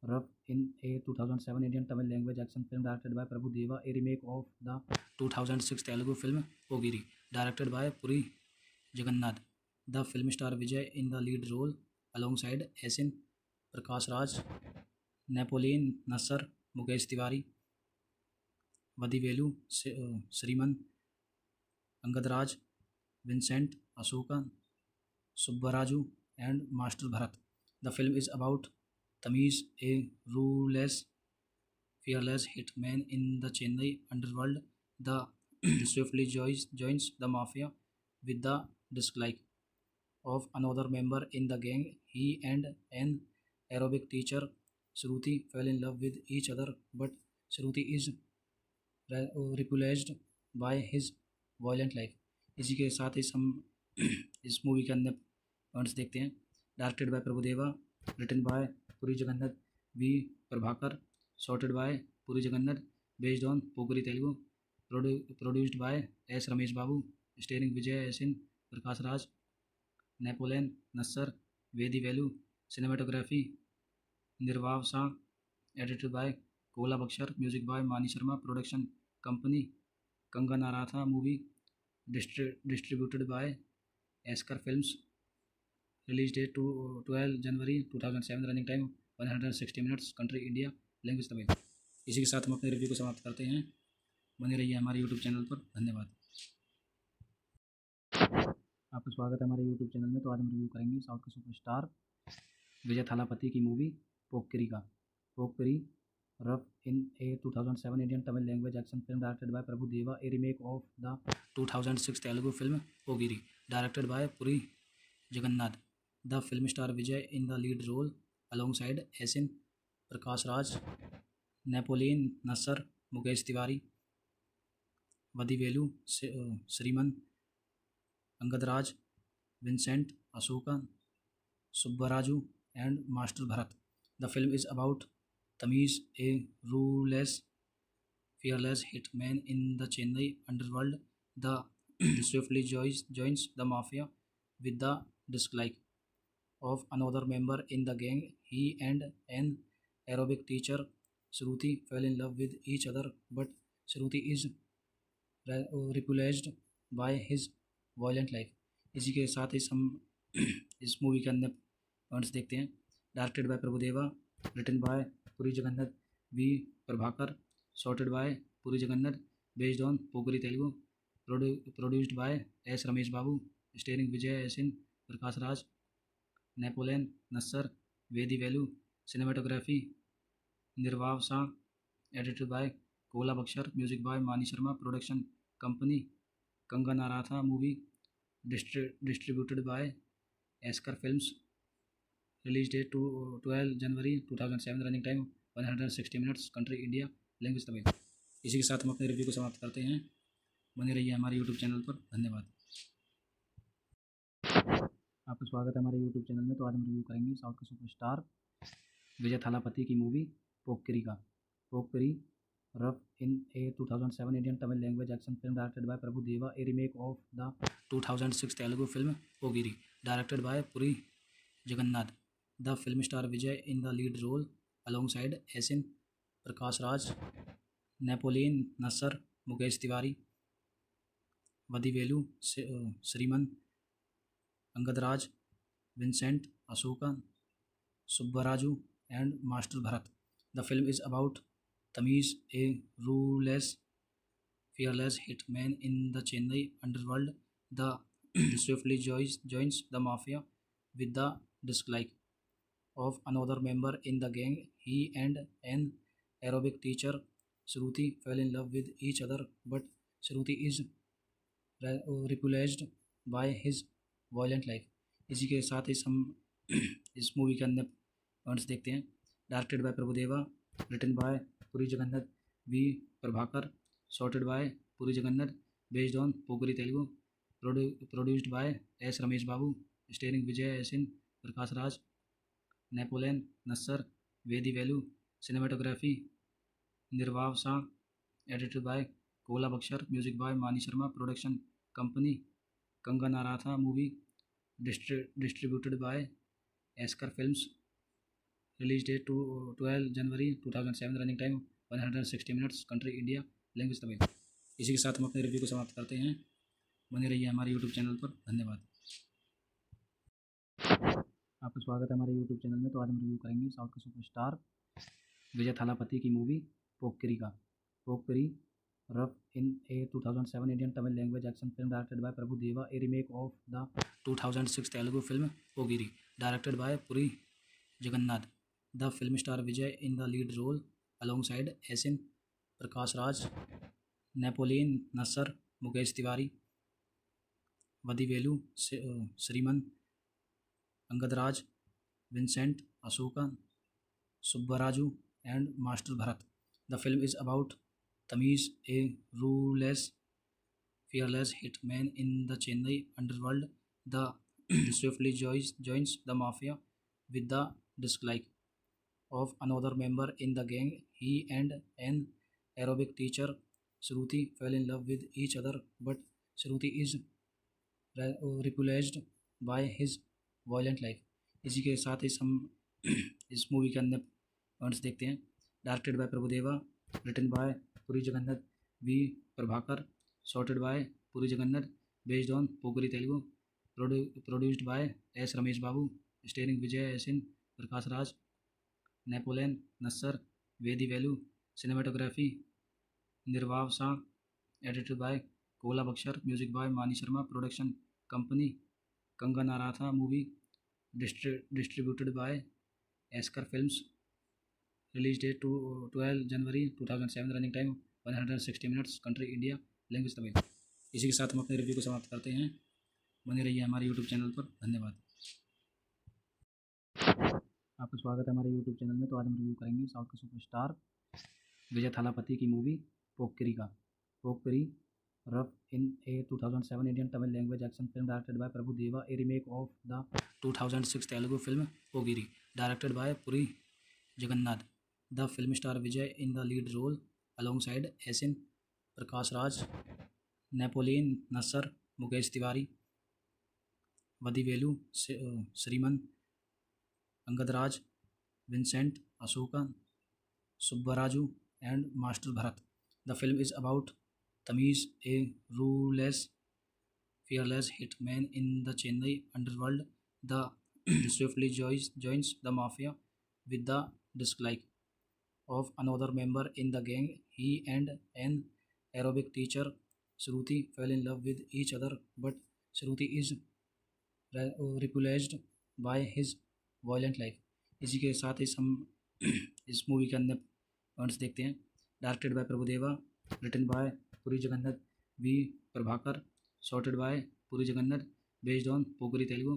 rough in a 2007 Indian Tamil language action film directed by Prabhu Deva, a remake of the 2006 Telugu film पोगिरी, directed by Puri Jagannath. The film star Vijay in the lead role alongside Asin, Prakash Raj, Napoleon Nassar, Mukesh Tiwari, Vadivelu, Sriman, अंगदराज, Vincent, Ashoka, Subbaraju, and Master Bharat. The film is about Tamiz, a ruthless, fearless hitman in the Chennai underworld. The swiftly joins the mafia with the dislike of another member in the gang. He and an aerobic teacher, Shruti, fell in love with each other, but Shruti is repulsed by his violent life. इसी के साथ इस हम इस मूवी के अन्य पॉइंट्स देखते हैं। Directed by Prabhudeva, written by Puri Jagannath we Prabhakar, shotted by Puri Jagannath, based on पोगरी Telugu, produced by S Ramesh Babu, starring Vijay Asin, Prakash Raj, Napoleon Nassar, Vadivelu, cinematography Nirav Shah, edited by Kola Bhaskar, music by Mani Sharma, production company कंगन नाराथा movie, distributed by esker films, release date 12 January 2007, running time 160 minutes, country India, language Tamil. इसी के साथ हम अपने रिव्यू को समाप्त करते हैं। बने रहिए हमारे यूट्यूब चैनल पर। धन्यवाद। आपका स्वागत है हमारे यूट्यूब चैनल में। तो आज हम रिव्यू करेंगे साउथ के सुपरस्टार विजय थालापति की मूवी पोक्किरी का। पोक्किरी rough in a 2007 Indian Tamil language action film directed by Prabhu Deva, a remake of the 2006 Telugu film पोगिरी, directed by Puri Jagannath. The film star Vijay in the lead role alongside Asin, Prakash Raj, Napoleon Nassar, Mukesh Tiwari, Vadivelu, Sriman, अंगदराज, Vincent, Ashoka, Subbaraju, and Master Bharat. The film is about Tamiz, a ruthless, fearless hitman in the Chennai underworld. The swiftly joins the mafia with the dislike of another member in the gang. He and an aerobic teacher, Shruti, fell in love with each other, but Shruti is repulsed by his violent life. इसी के साथ इस हम इस मूवी के अन्य पॉइंट्स देखते हैं। Directed by Prabhudeva, written by Puri Jagannath we Prabhakar, shotted by Puri Jagannath, based on पोगरी Telugu, produced by S Ramesh Babu, starring Vijay Asin, Prakash Raj, Napoleon Nassar, Vadivelu, cinematography Nirav Shah, edited by Kola Bhaskar, music by Mani Sharma, production company कंगन नाराथा movie, distributed by esker films, release date 12 January 2007, running time 160 minutes, country India, language Tamil. इसी के साथ हम अपने रिव्यू को समाप्त करते हैं। बने रहिए हमारे यूट्यूब चैनल पर। धन्यवाद। आपका स्वागत है हमारे यूट्यूब चैनल में। तो आज हम रिव्यू करेंगे साउथ के सुपरस्टार विजय थालापति की मूवी पोक्किरी का। पोक्किरी rough in a 2007 Indian Tamil language action film directed by Prabhu Deva, a remake of the 2006 Telugu film पोगिरी, directed by Puri Jagannath. The film star Vijay in the lead role alongside Yasin, Prakash Raj, Napoleon Nassar, Mukesh Tiwari, Vadivelu Sriman, Angad Raj, Vincent Ashoka, Subbaraju, and Master Bharat. The film is about Tamiz, a ruthless, fearless hitman in the Chennai underworld. The swiftly joins the mafia with the dislike of another member in the gang. He and an Arabic teacher, Shruti, fell in love with each other, but Shruti is repulsed by his violent life. इसी के साथ इस हम इस मूवी के अन्य पॉइंट्स देखते हैं। Directed by Prabhudeva, written by Puri Jagannath we Prabhakar, shotted by Puri Jagannath, based on पोगरी Telugu, produced by S Ramesh Babu, starring Vijay Asin, Prakash Raj, Napoleon Nassar, Vadivelu, cinematography Nirav Shah, edited by Kola Bhaskar, music by Mani Sharma, production company कंगनाराथा movie, distributed by esker films, release date 12 January 2007, running time 160 minutes, country India, language Tamil. इसी के साथ हम अपने रिव्यू को समाप्त करते हैं। बने रहिए हमारे यूट्यूब चैनल पर। धन्यवाद। आपका स्वागत है हमारे यूट्यूब चैनल में। तो आज हम रिव्यू करेंगे साउथ के सुपरस्टार विजय थालापति की मूवी पोक्किरी का। पोक्किरी rough in a 2007 Indian Tamil language action film directed by Prabhu Deva, a remake of the 2006 Telugu film पोगिरी, directed by Puri Jagannath. The film star Vijay in the lead role alongside Yasin, Prakash Raj, Napoleon Nassar, Mukesh Tiwari, Vadivelu Sriman, Angad Raj, Vincent Ashoka, Subbaraju, and Master Bharat. The film is about Tamiz, a ruthless, fearless hitman in the Chennai underworld. The swiftly joins the mafia with the dislike of another member in the gang. He and an Arabic teacher, Shruti, fell in love with each other, but Shruti is repulsed by his violent life. इसी के साथ इस हम इस मूवी के अन्य पॉइंट्स देखते हैं। Directed by Prabhudeva, written by Puri Jagannath we Prabhakar, shotted by Puri Jagannath, based on पोगरी Telugu, produced by S Ramesh Babu, starring Vijay Asin, Prakash Raj, Napoleon Nassar, Vadivelu, cinematography Nirav Shah, edited by Kola Bhaskar, music by Mani Sharma, production company कंगनाराथा movie, distributed by esker films, release date 12 January 2007, running time 160 minutes, country India, language Tamil. इसी के साथ हम अपने रिव्यू को समाप्त करते हैं। बने रहिए हमारे यूट्यूब चैनल पर। धन्यवाद। आपका स्वागत है हमारे यूट्यूब चैनल में। तो आज हम रिव्यू करेंगे साउथ के सुपरस्टार विजय थालापति की मूवी पोक्किरी का। पोक्किरी rough in a 2007 Indian Tamil language action film directed by Prabhu Deva, a remake of the 2006 Telugu film पोगिरी, directed by Puri Jagannath. The film star Vijay in the lead role alongside Yasin, Prakash Raj, Napoleon Nassar, Mukesh Tiwari, Vadivelu Sriman, Angad Raj, Vincent Ashoka, Subbaraju, and Master Bharat. The film is about Tamiz, a ruthless, fearless hitman in the Chennai underworld. The swiftly joins the mafia with the dislike of another member in the gang. He and an Arabic teacher, Shruti, fell in love with each other, but Shruti is repulsed by his violent life. इसी के साथ इस हम इस मूवी के अन्य पॉइंट्स देखते हैं। Directed by Prabhudeva, written by Puri Jagannath we Prabhakar, shotted by Puri Jagannath, based on पोगरी Telugu,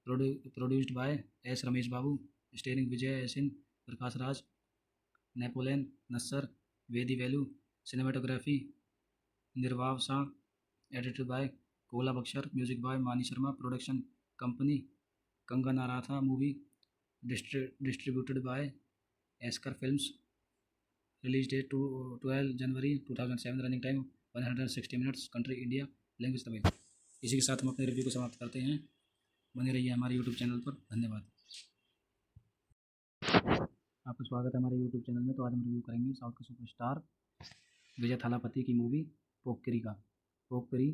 produced by S Ramesh Babu, starring Vijay Asin, Prakash Raj, Napoleon Nassar, Vadivelu, cinematography Nirav Shah, edited by Kola Bhaskar, music by Mani Sharma, production company कंगनाराथा movie, distributed by esker films, release date 12 January 2007, running time 160 minutes, country India, language Tamil. इसी के साथ हम अपने रिव्यू को समाप्त करते हैं। बने रहिए हमारे यूट्यूब चैनल पर। धन्यवाद। आपका स्वागत है हमारे यूट्यूब चैनल में। तो आज हम रिव्यू करेंगे साउथ के सुपरस्टार विजय थालापति की मूवी पोक्किरी का। पोक्किरी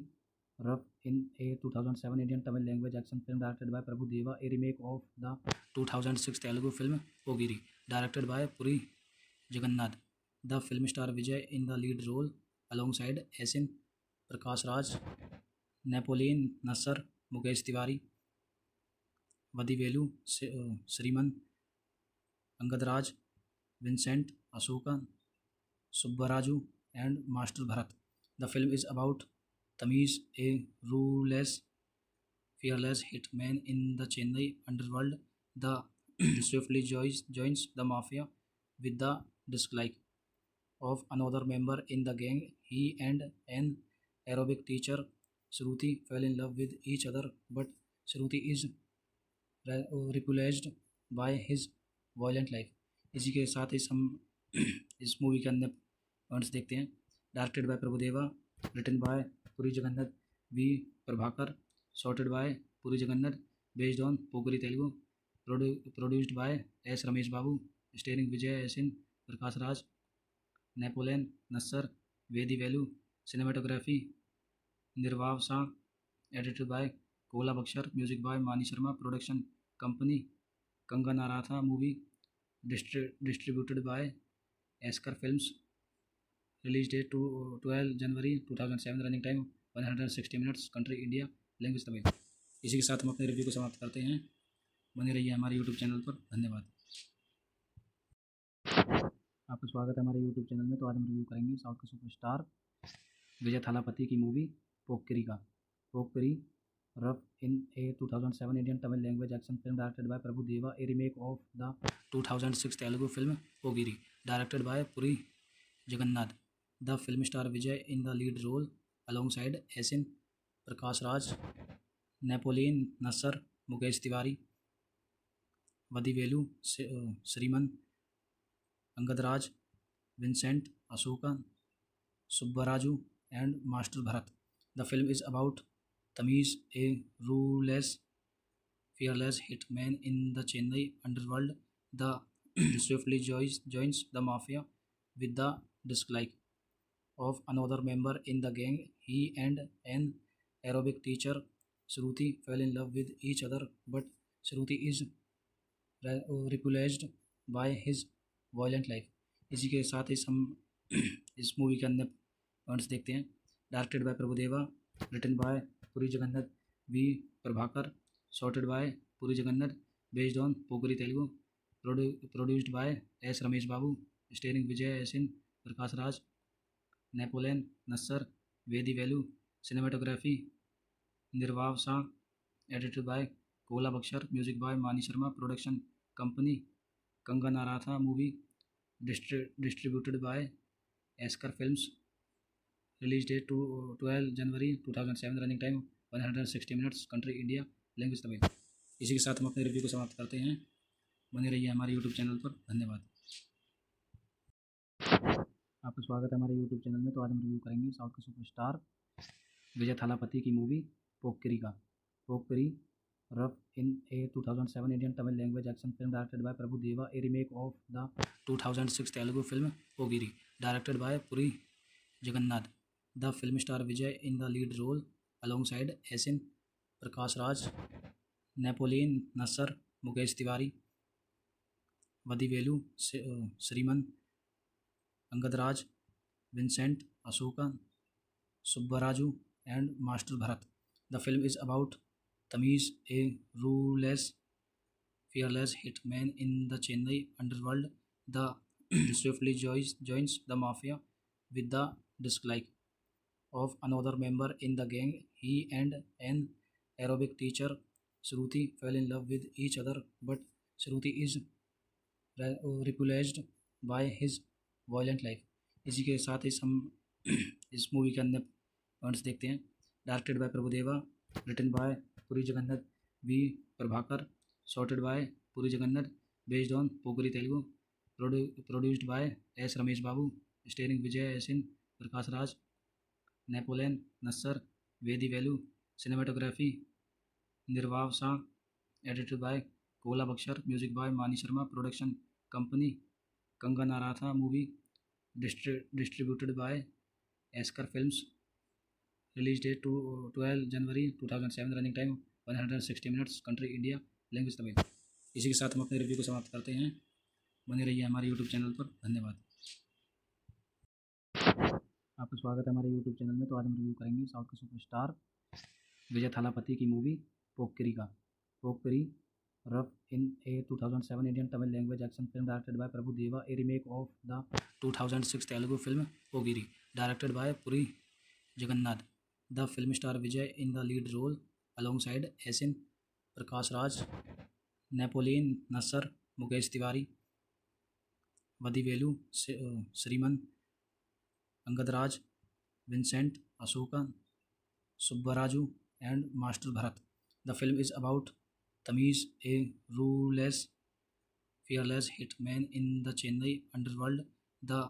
rough in a 2007 Indian Tamil language action film directed by Prabhu Deva, a remake of the 2006 Telugu film पोगिरी directed by Puri Jagannath. The film star Vijay in the lead role alongside Asin Prakash Raj, Napoleon Nassar, Mukesh Tiwari, Vadivelu Sriman, अंगदराज, Vincent Ashoka, Subbaraju, and Master Bharat. The film is about Tamiz, a ruthless, fearless hitman in the Chennai underworld. The swiftly joins the mafia with the dislike of another member in the gang. He and an Arabic teacher, Shruti, fall in love with each other, but Shruti is repulsed by his violent life. इसी के साथ इस हम इस मूवी के अंदर पॉइंट्स देखते हैं। Directed by Prabhudeva, written by Puri Jagannath we Prabhakar, shotted by Puri Jagannath, based on पोगरी Telugu, produced by S Ramesh Babu, starring Vijay Asin Prakash Raj, Napoleon Nassar, Vadivelu, cinematography Nirav Shah, edited by Kola Bhaskar, music by Mani Sharma, production company कंगा नाराथा movie, distributed by esker films, release date 12 January 2007, running time 160 minutes, country India, language Tamil. इसी के साथ हम अपने रिव्यू को समाप्त करते हैं। बने रहिए हमारे यूट्यूब चैनल पर। धन्यवाद। आपका स्वागत है हमारे यूट्यूब चैनल में। तो आज हम रिव्यू करेंगे साउथ के सुपरस्टार विजय थालापति की मूवी पोक्किरी का। पोक्किरी rough in a 2007 Indian Tamil language action film directed by Prabhu Deva, a remake of the 2006 Telugu film पोगिरी directed by Puri Jagannath. The film star Vijay in the lead role alongside Asin Prakash Raj, Napoleon Nassar, Mukesh Tiwari, Vadivelu Sriman, अंगदराज, Vincent Ashoka, Subbaraju, and Master Bharat. The film is about Tamiz, a ruthless, fearless hitman in the Chennai underworld. The swiftly joins the mafia with the dislike of another member in the gang. He and an Arabic teacher, Shruti, fall in love with each other, but Shruti is repulsed by his violent life. इसी के साथ इस हम इस मूवी के अंदर पॉइंट्स देखते हैं। Directed by Prabhudeva, written by Puri Jagannath we Prabhakar, shotted by Puri Jagannath, based on पोगरी Telugu, produced by S Ramesh Babu, starring Vijay Asin Prakash Raj, Napoleon Nassar, Vadivelu, cinematography Nirav Shah, edited by Kola Bhaskar, music by Mani Sharma, production company कंगा नाराथा movie, distributed by esker films, release date 12 January 2007, running time 160 minutes, country India, language Tamil. इसी के साथ हम अपने रिव्यू को समाप्त करते हैं। बने रहिए हमारे यूट्यूब चैनल पर। धन्यवाद। आपका स्वागत है हमारे यूट्यूब चैनल में। तो आज हम रिव्यू करेंगे साउथ के सुपरस्टार विजय थालापति की मूवी पोक्किरी का। पोक्किरी rough in a 2007 Indian Tamil language action film directed by Prabhu Deva, a remake of the 2006 Telugu film पोगिरी directed by Puri Jagannath. The film star Vijay in the lead role alongside Asin Prakash Raj, Napoleon Nassar, Mukesh Tiwari, Vadivelu Sriman, अंगदराज, Vincent Ashoka, Subbaraju, and Master Bharat. The film is about Tamiz, a ruthless, fearless hitman in the Chennai underworld. The swiftly joins the mafia with the dislike of another member in the gang. He and an Arabic teacher, Shruti, fall in love with each other, but Shruti is repulsed by his violent life. इसी के साथ इस हम इस मूवी के अंदर पॉइंट्स देखते हैं। Directed by Prabhudeva, written by Puri Jagannath we Prabhakar, shotted by Puri Jagannath, based on पोगरी Telugu, produced by S Ramesh Babu, starring Vijay Asin Prakash Raj, Napoleon Nassar, Vadivelu, cinematography Nirav Shah, edited by Kola Bhaskar, music by Mani Sharma, production company कंगनाराथा movie distributed by esker films release date 12 January 2007 running time 160 minutes country India language Tamil. इसी के साथ हम अपने रिव्यू को समाप्त करते हैं। बने रहिए हमारे यूट्यूब चैनल पर। धन्यवाद। आपका स्वागत है हमारे यूट्यूब चैनल में। तो आज हम रिव्यू करेंगे साउथ के सुपरस्टार विजय थालापति की मूवी पोक्किरी का। पोक्किरी rough in a 2007 Indian Tamil language action film directed by Prabhu Deva, a remake of the 2006 Telugu film पोगिरी directed by Puri Jagannath. The film star Vijay in the lead role alongside Asin Prakash Raj, Napoleon Nassar, Mukesh Tiwari, Vadivelu Sriman, अंगदराज, Vincent Ashoka, Subbaraju and Master Bharat. The film is about Tamiz, a ruthless, fearless hitman in the Chennai underworld. The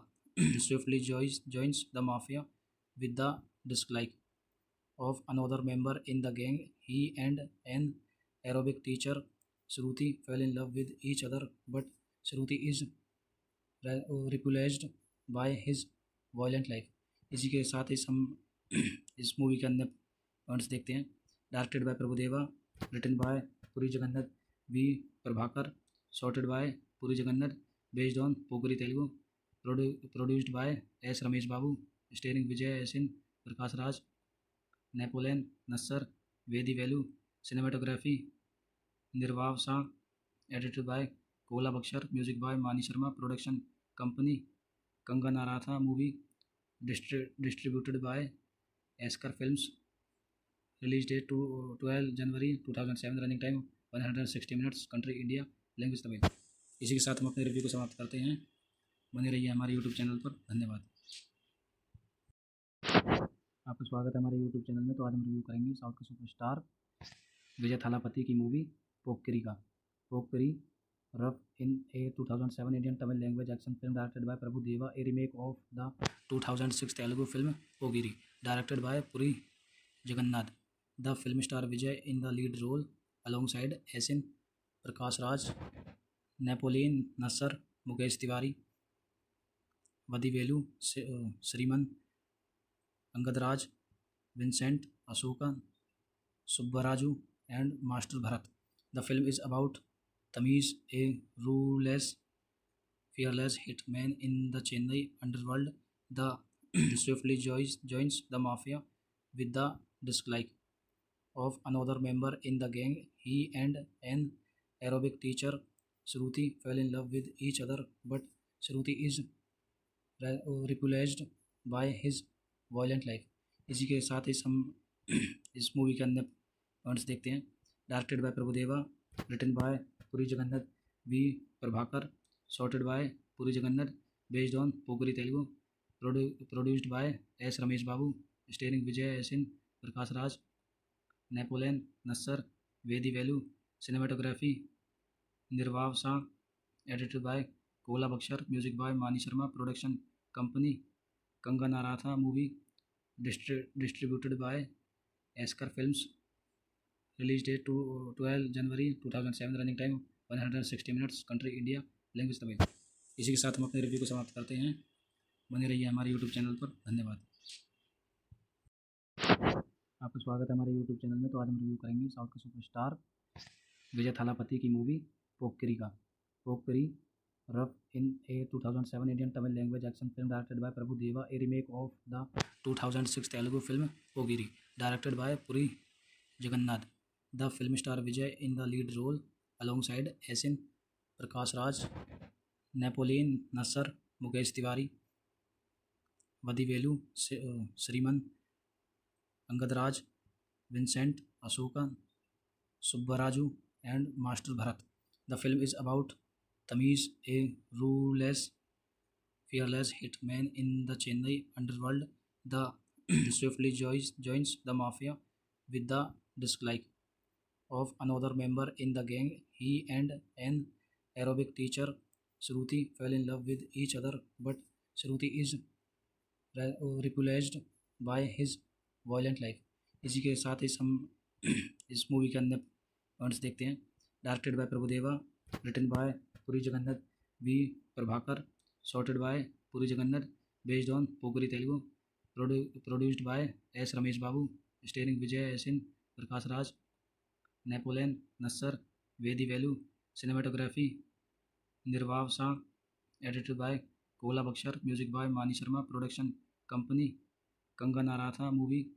swiftly joins the mafia with the dislike of another member in the gang. He and an aerobic teacher, Shruti, fell in love with each other, but Shruti is repulsed by his violent life. इसी के साथ ही हम इस मूवी के अंदर पॉइंट्स देखते हैं। Directed by Prabhudeva, written by Puri Jagannath we Prabhakar, shotted by Puri Jagannath, based on पोगरी Telugu, produced by S Ramesh Babu, starring Vijay Asin Prakash Raj, Napoleon Nassar, Vadivelu, cinematography Nirav Shah, edited by Kola Bhaskar, music by Mani Sharma, production company कंगनाराथा movie distributed by esker films release date 12 January 2007 running time 160 minutes country India language Tamil. इसी के साथ हम अपने रिव्यू को समाप्त करते हैं। बने रहिए हमारे यूट्यूब चैनल पर। धन्यवाद। आपका स्वागत है हमारे यूट्यूब चैनल में। तो आज हम रिव्यू करेंगे साउथ के सुपरस्टार विजय थालापति की मूवी पोक्किरी का। पोक्किरी rough in a 2007 Indian Tamil language action film directed by Prabhu Deva, a remake of the 2006 Telugu film पोगिरी directed by Puri Jagannath. The film star Vijay in the lead role alongside Asin Prakash Raj, Napoleon Nassar, Mukesh Tiwari, Vadivelu Sriman, अंगदराज, Vincent Ashoka, Subbaraju and Master Bharat. The film is about Tamiz, a ruthless, fearless hitman in the Chennai underworld. The swiftly joins the mafia with the dislike of another member in the gang. He and an aerobic teacher, Shruti, fell in love with each other, but Shruti is repulsed by his violent life. इसी के साथ ही हम इस मूवी के अंदर पॉइंट्स देखते हैं। Directed by Prabhudeva, written by Puri Jagannath we Prabhakar, shotted by Puri Jagannath, based on पोगरी Telugu, produced by S Ramesh Babu, starring Vijay Asin Prakash Raj, Napoleon Nassar, Vadivelu, cinematography Nirav Shah, edited by Kola Bhaskar, music by Mani Sharma, production company कंगनाराथा movie distributed by esker films release date 12 January 2007 running time 160 minutes country India language Tamil. इसी के साथ हम अपने रिव्यू को समाप्त करते हैं। बने रहिए हमारे यूट्यूब चैनल पर। धन्यवाद। आपका स्वागत है हमारे यूट्यूब चैनल में। तो आज हम रिव्यू करेंगे साउथ के सुपरस्टार विजय थालापति की मूवी पोक्किरी का। पोक्किरी rough in a 2007 Indian Tamil language action film directed by Prabhu Deva, a remake of the 2006 Telugu film पोगिरी directed by Puri Jagannath. The film star Vijay in the lead role alongside Asin Prakash Raj, Napoleon Nassar, Mukesh Tiwari, Vadivelu Sriman, अंगदराज, Vincent Ashoka, Subbaraju and Master Bharat. The film is about Tamiz, a ruthless, fearless hitman in the Chennai underworld. The swiftly joins the mafia with the dislike of another member in the gang. He and an aerobic teacher, Shruti, fell in love with each other, but Shruti is repulsed by his violent life. इसी के साथ ही हम इस मूवी के अंदर पॉइंट्स देखते हैं। Directed by Prabhudeva, written by Puri Jagannadh V. Prabhakar, sorted by Puri Jagannath, based on Pokeri Telugu, produced by S. Ramesh Babu, starring Vijay Asin, Prakash Raj, Napoleon Nassar, Vedi Velu, cinematography Nirvav Shah, edited by Kola Bakshar, music by Mani Sharma, production company Kanganarata movie,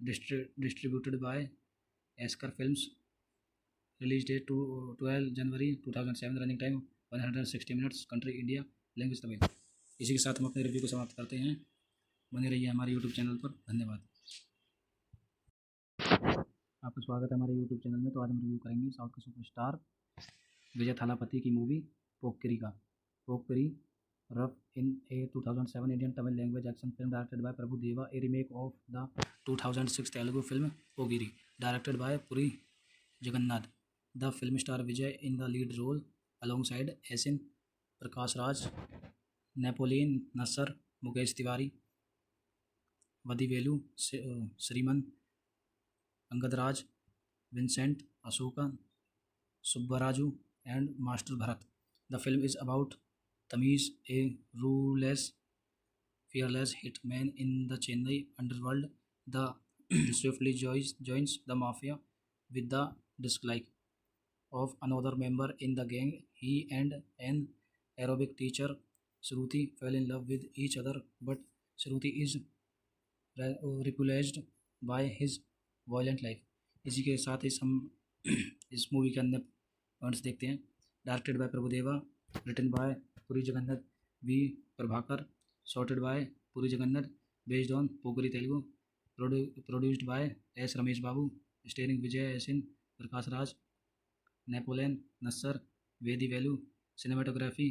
distributed by Esker Films, release date to 12 January 2007, running time 160 minutes, country India, language Tamil. इसी के साथ हम अपने रिव्यू को समाप्त करते हैं। बने रहिए हमारे यूट्यूब चैनल पर। धन्यवाद। आपका स्वागत है हमारे यूट्यूब चैनल में। तो आज हम रिव्यू करेंगे साउथ के सुपरस्टार विजय थालापति की मूवी पोक्किरी का। पोक्किरी rough in a 2007 Indian Tamil language action film directed by Prabhu Deva, a remake of the 2006 Telugu film पोगिरी, directed by Puri Jagannath. The film star Vijay in the lead role alongside Asin, Prakash Raj, Napoleon Nassar, Mukesh Tiwari, Vadivelu, Sriman, Angad Raj, Vincent, Ashoka, Subbaraju, and Master Bharat. The film is about Tamiz, a ruthless, fearless hitman in the Chennai underworld. The swiftly joins the mafia with the dislike of another member in the gang. He and an aerobic teacher, Shruti, fell in love with each other, but Shruti is repulsed by his violent life. इसी के साथ इस हम इस मूवी के अन्य पॉइंट्स देखते हैं। Directed by Prabhudeva, written by Puri Jagannath, we Prabhakar, shotted by Puri Jagannath, based on पोगरी Telugu, produced by S Ramesh Babu, starring Vijay Asin, Prakash Raj, Napoleon Nassar, Vadivelu, cinematography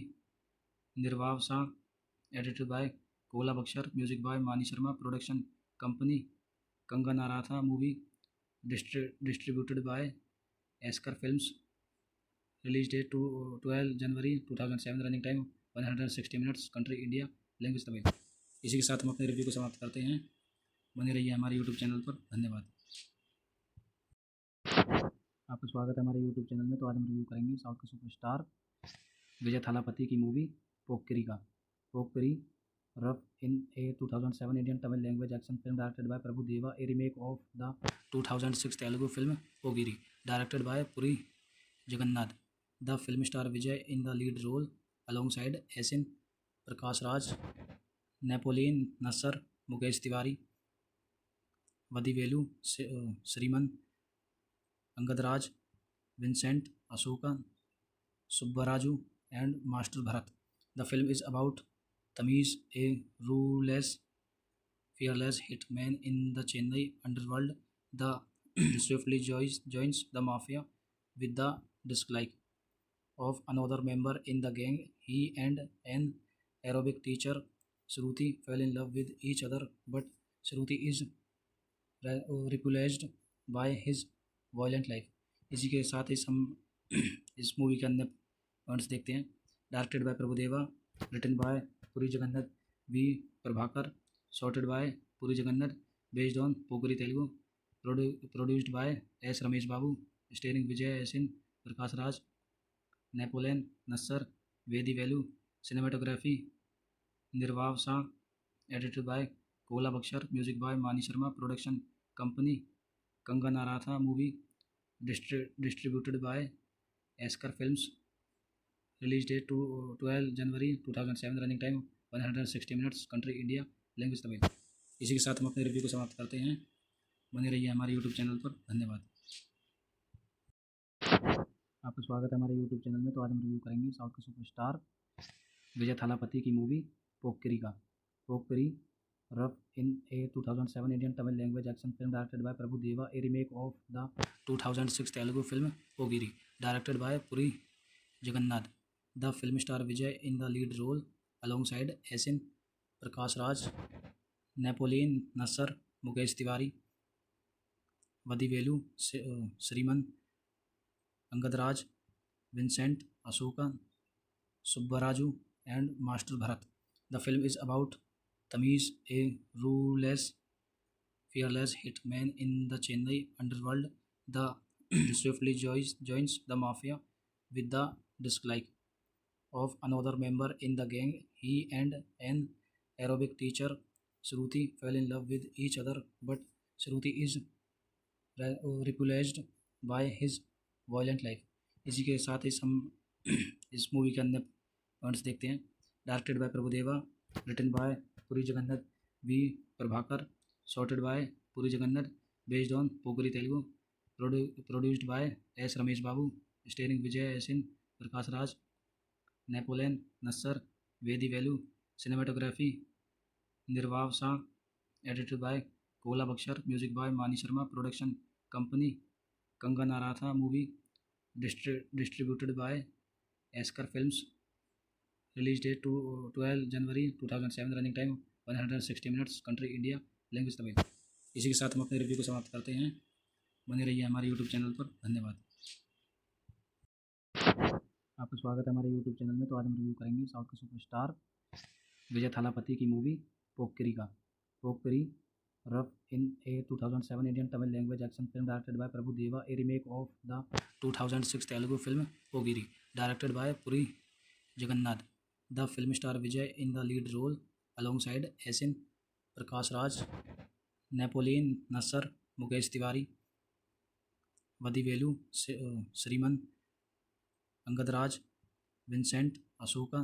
Nirav Shah, edited by Kola Bhaskar, music by Mani Sharma, production company कंगनाराथा movie, distributed by esker films, release date to 12 January 2007, running time 160 minutes, country India, language Tamil. इसी के साथ हम अपने रिव्यू को समाप्त करते हैं। बने रहिए हमारे यूट्यूब चैनल पर। धन्यवाद। आपका स्वागत है हमारे यूट्यूब चैनल में। तो आज हम रिव्यू करेंगे साउथ के सुपरस्टार विजय थालापति की मूवी पोक्किरी का। पोक्किरी rough in a 2007 Indian Tamil language action film directed by Prabhu Deva, a remake of the 2006 Telugu film पोगिरी, directed by Puri Jagannath. The film star Vijay in the lead role alongside Asin, Prakash Raj, Napoleon Nassar, Mukesh Tiwari, Vadivelu, Sriman, Angad Raj, Vincent, Ashoka, Subbaraju, and Master Bharat. The film is about Tamiz, a ruthless, fearless hitman in the Chennai underworld. The swiftly joins the mafia with the dislike of another member in the gang. He and an aerobic teacher, Shruti, fell in love with each other, but Shruti is repulsed by his violent life. इसी के साथ इस हम इस मूवी के अन्य पॉइंट्स देखते हैं। Directed by Prabhudeva, written by Puri Jagannath, we Prabhakar, shotted by Puri Jagannath, based on पोगरी Telugu, produced by S Ramesh Babu, starring Vijay Asin, Prakash Raj, Napoleon Nassar, Vadivelu, cinematography Nirav Shah, edited by Kola Bhaskar, music by Mani Sharma, production company कंगनाराथा movie, distributed by esker films, release date to 12 January 2007, running time 160 minutes, country India, language Tamil. इसी के साथ हम अपने रिव्यू को समाप्त करते हैं। बने रहिए हमारे यूट्यूब चैनल पर। धन्यवाद। आपका स्वागत है हमारे यूट्यूब चैनल में। तो आज हम रिव्यू करेंगे साउथ के सुपरस्टार विजय थालापति की मूवी पोक्किरी का। पोक्किरी rough in a 2007 Indian Tamil language action film directed by Prabhu Deva, a remake of the 2006 Telugu film पोगिरी, directed by Puri Jagannath. The film star Vijay in the lead role alongside Asin, Prakash Raj, Napoleon Nassar, Mukesh Tiwari, Vadivelu, Sriman, Angad Raj, Vincent, Ashoka, Subbaraju, and Master Bharat. The film is about Tamiz, a ruthless, fearless hitman in the Chennai underworld. The swiftly joins the mafia with the dislike of another member in the gang. He and an Arabic teacher, Shruti, fell in love with each other, but Shruti is repulsed by his violent life. इसी के साथ इस हम इस मूवी के अंदर पॉइंट्स देखते हैं। Directed by Prabhudeva, written by Puri Jagannath we Prabhakar, shotted by Puri Jagannath, based on पोगरी Telugu, produced by S Ramesh Babu, starring Vijay Asin, Prakash Raj, Napoleon Nassar, Vadivelu, cinematography Nirav Shah, edited by Kola Bhaskar, music by Mani Sharma, production company कंगन नाराथा movie, distributed by esker films, release date 12 January 2007, running time 160 minutes, country India, language Tamil. इसी के साथ हम अपने रिव्यू को समाप्त करते हैं। बने रहिए हमारे यूट्यूब चैनल पर। धन्यवाद। आपका स्वागत है हमारे यूट्यूब चैनल में। तो आज हम रिव्यू करेंगे साउथ के सुपरस्टार विजय थालापति की मूवी पोक्किरी का। पोक्किरी rough in a 2007 Indian Tamil language action film directed by Prabhu Deva, a remake of the 2006 Telugu film पोगिरी, directed by Puri Jagannath. The film star Vijay in the lead role alongside Asin, Prakash Raj, Napoleon Nassar, Mukesh Tiwari, Vadivelu, Sriman, Angad Raj, Vincent Asoka,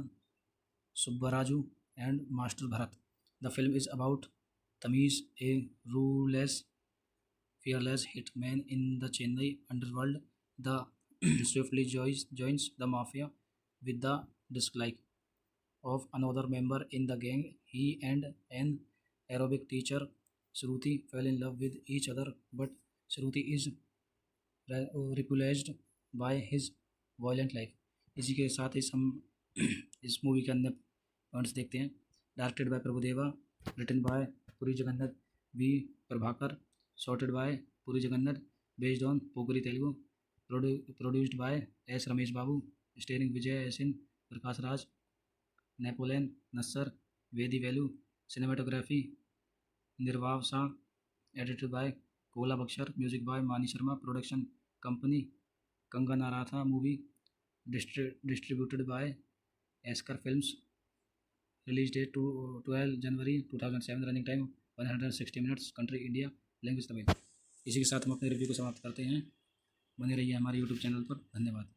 Subbaraju, and Master Bharat. The film is about Tamiz, a ruthless, fearless hitman in the Chennai underworld. The swiftly joins the mafia with the dislike of another member in the gang. He and an Arabic teacher, Shruti, fell in love with each other, but Shruti is repulsed by his violent life. इसी के साथ इस हम इस मूवी के अंदर पॉइंट्स देखते हैं। Directed by Prabhudeva, written by Puri Jagannath we Prabhakar, shotted by Puri Jagannath, based on पोगरी Telugu, produced by S Ramesh Babu, starring Vijay Asin, Prakash Raj, Napoleon Nassar, Vadivelu, cinematography Nirav Shah, edited by Kola Bhaskar, music by Mani Sharma, production company कंगन नाराथा movie, distributed by esker films, release date 12 January 2007, running time 160 minutes, country India, language Tamil. इसी के साथ हम अपने रिव्यू को समाप्त करते हैं। बने रहिए हमारे यूट्यूब चैनल पर। धन्यवाद।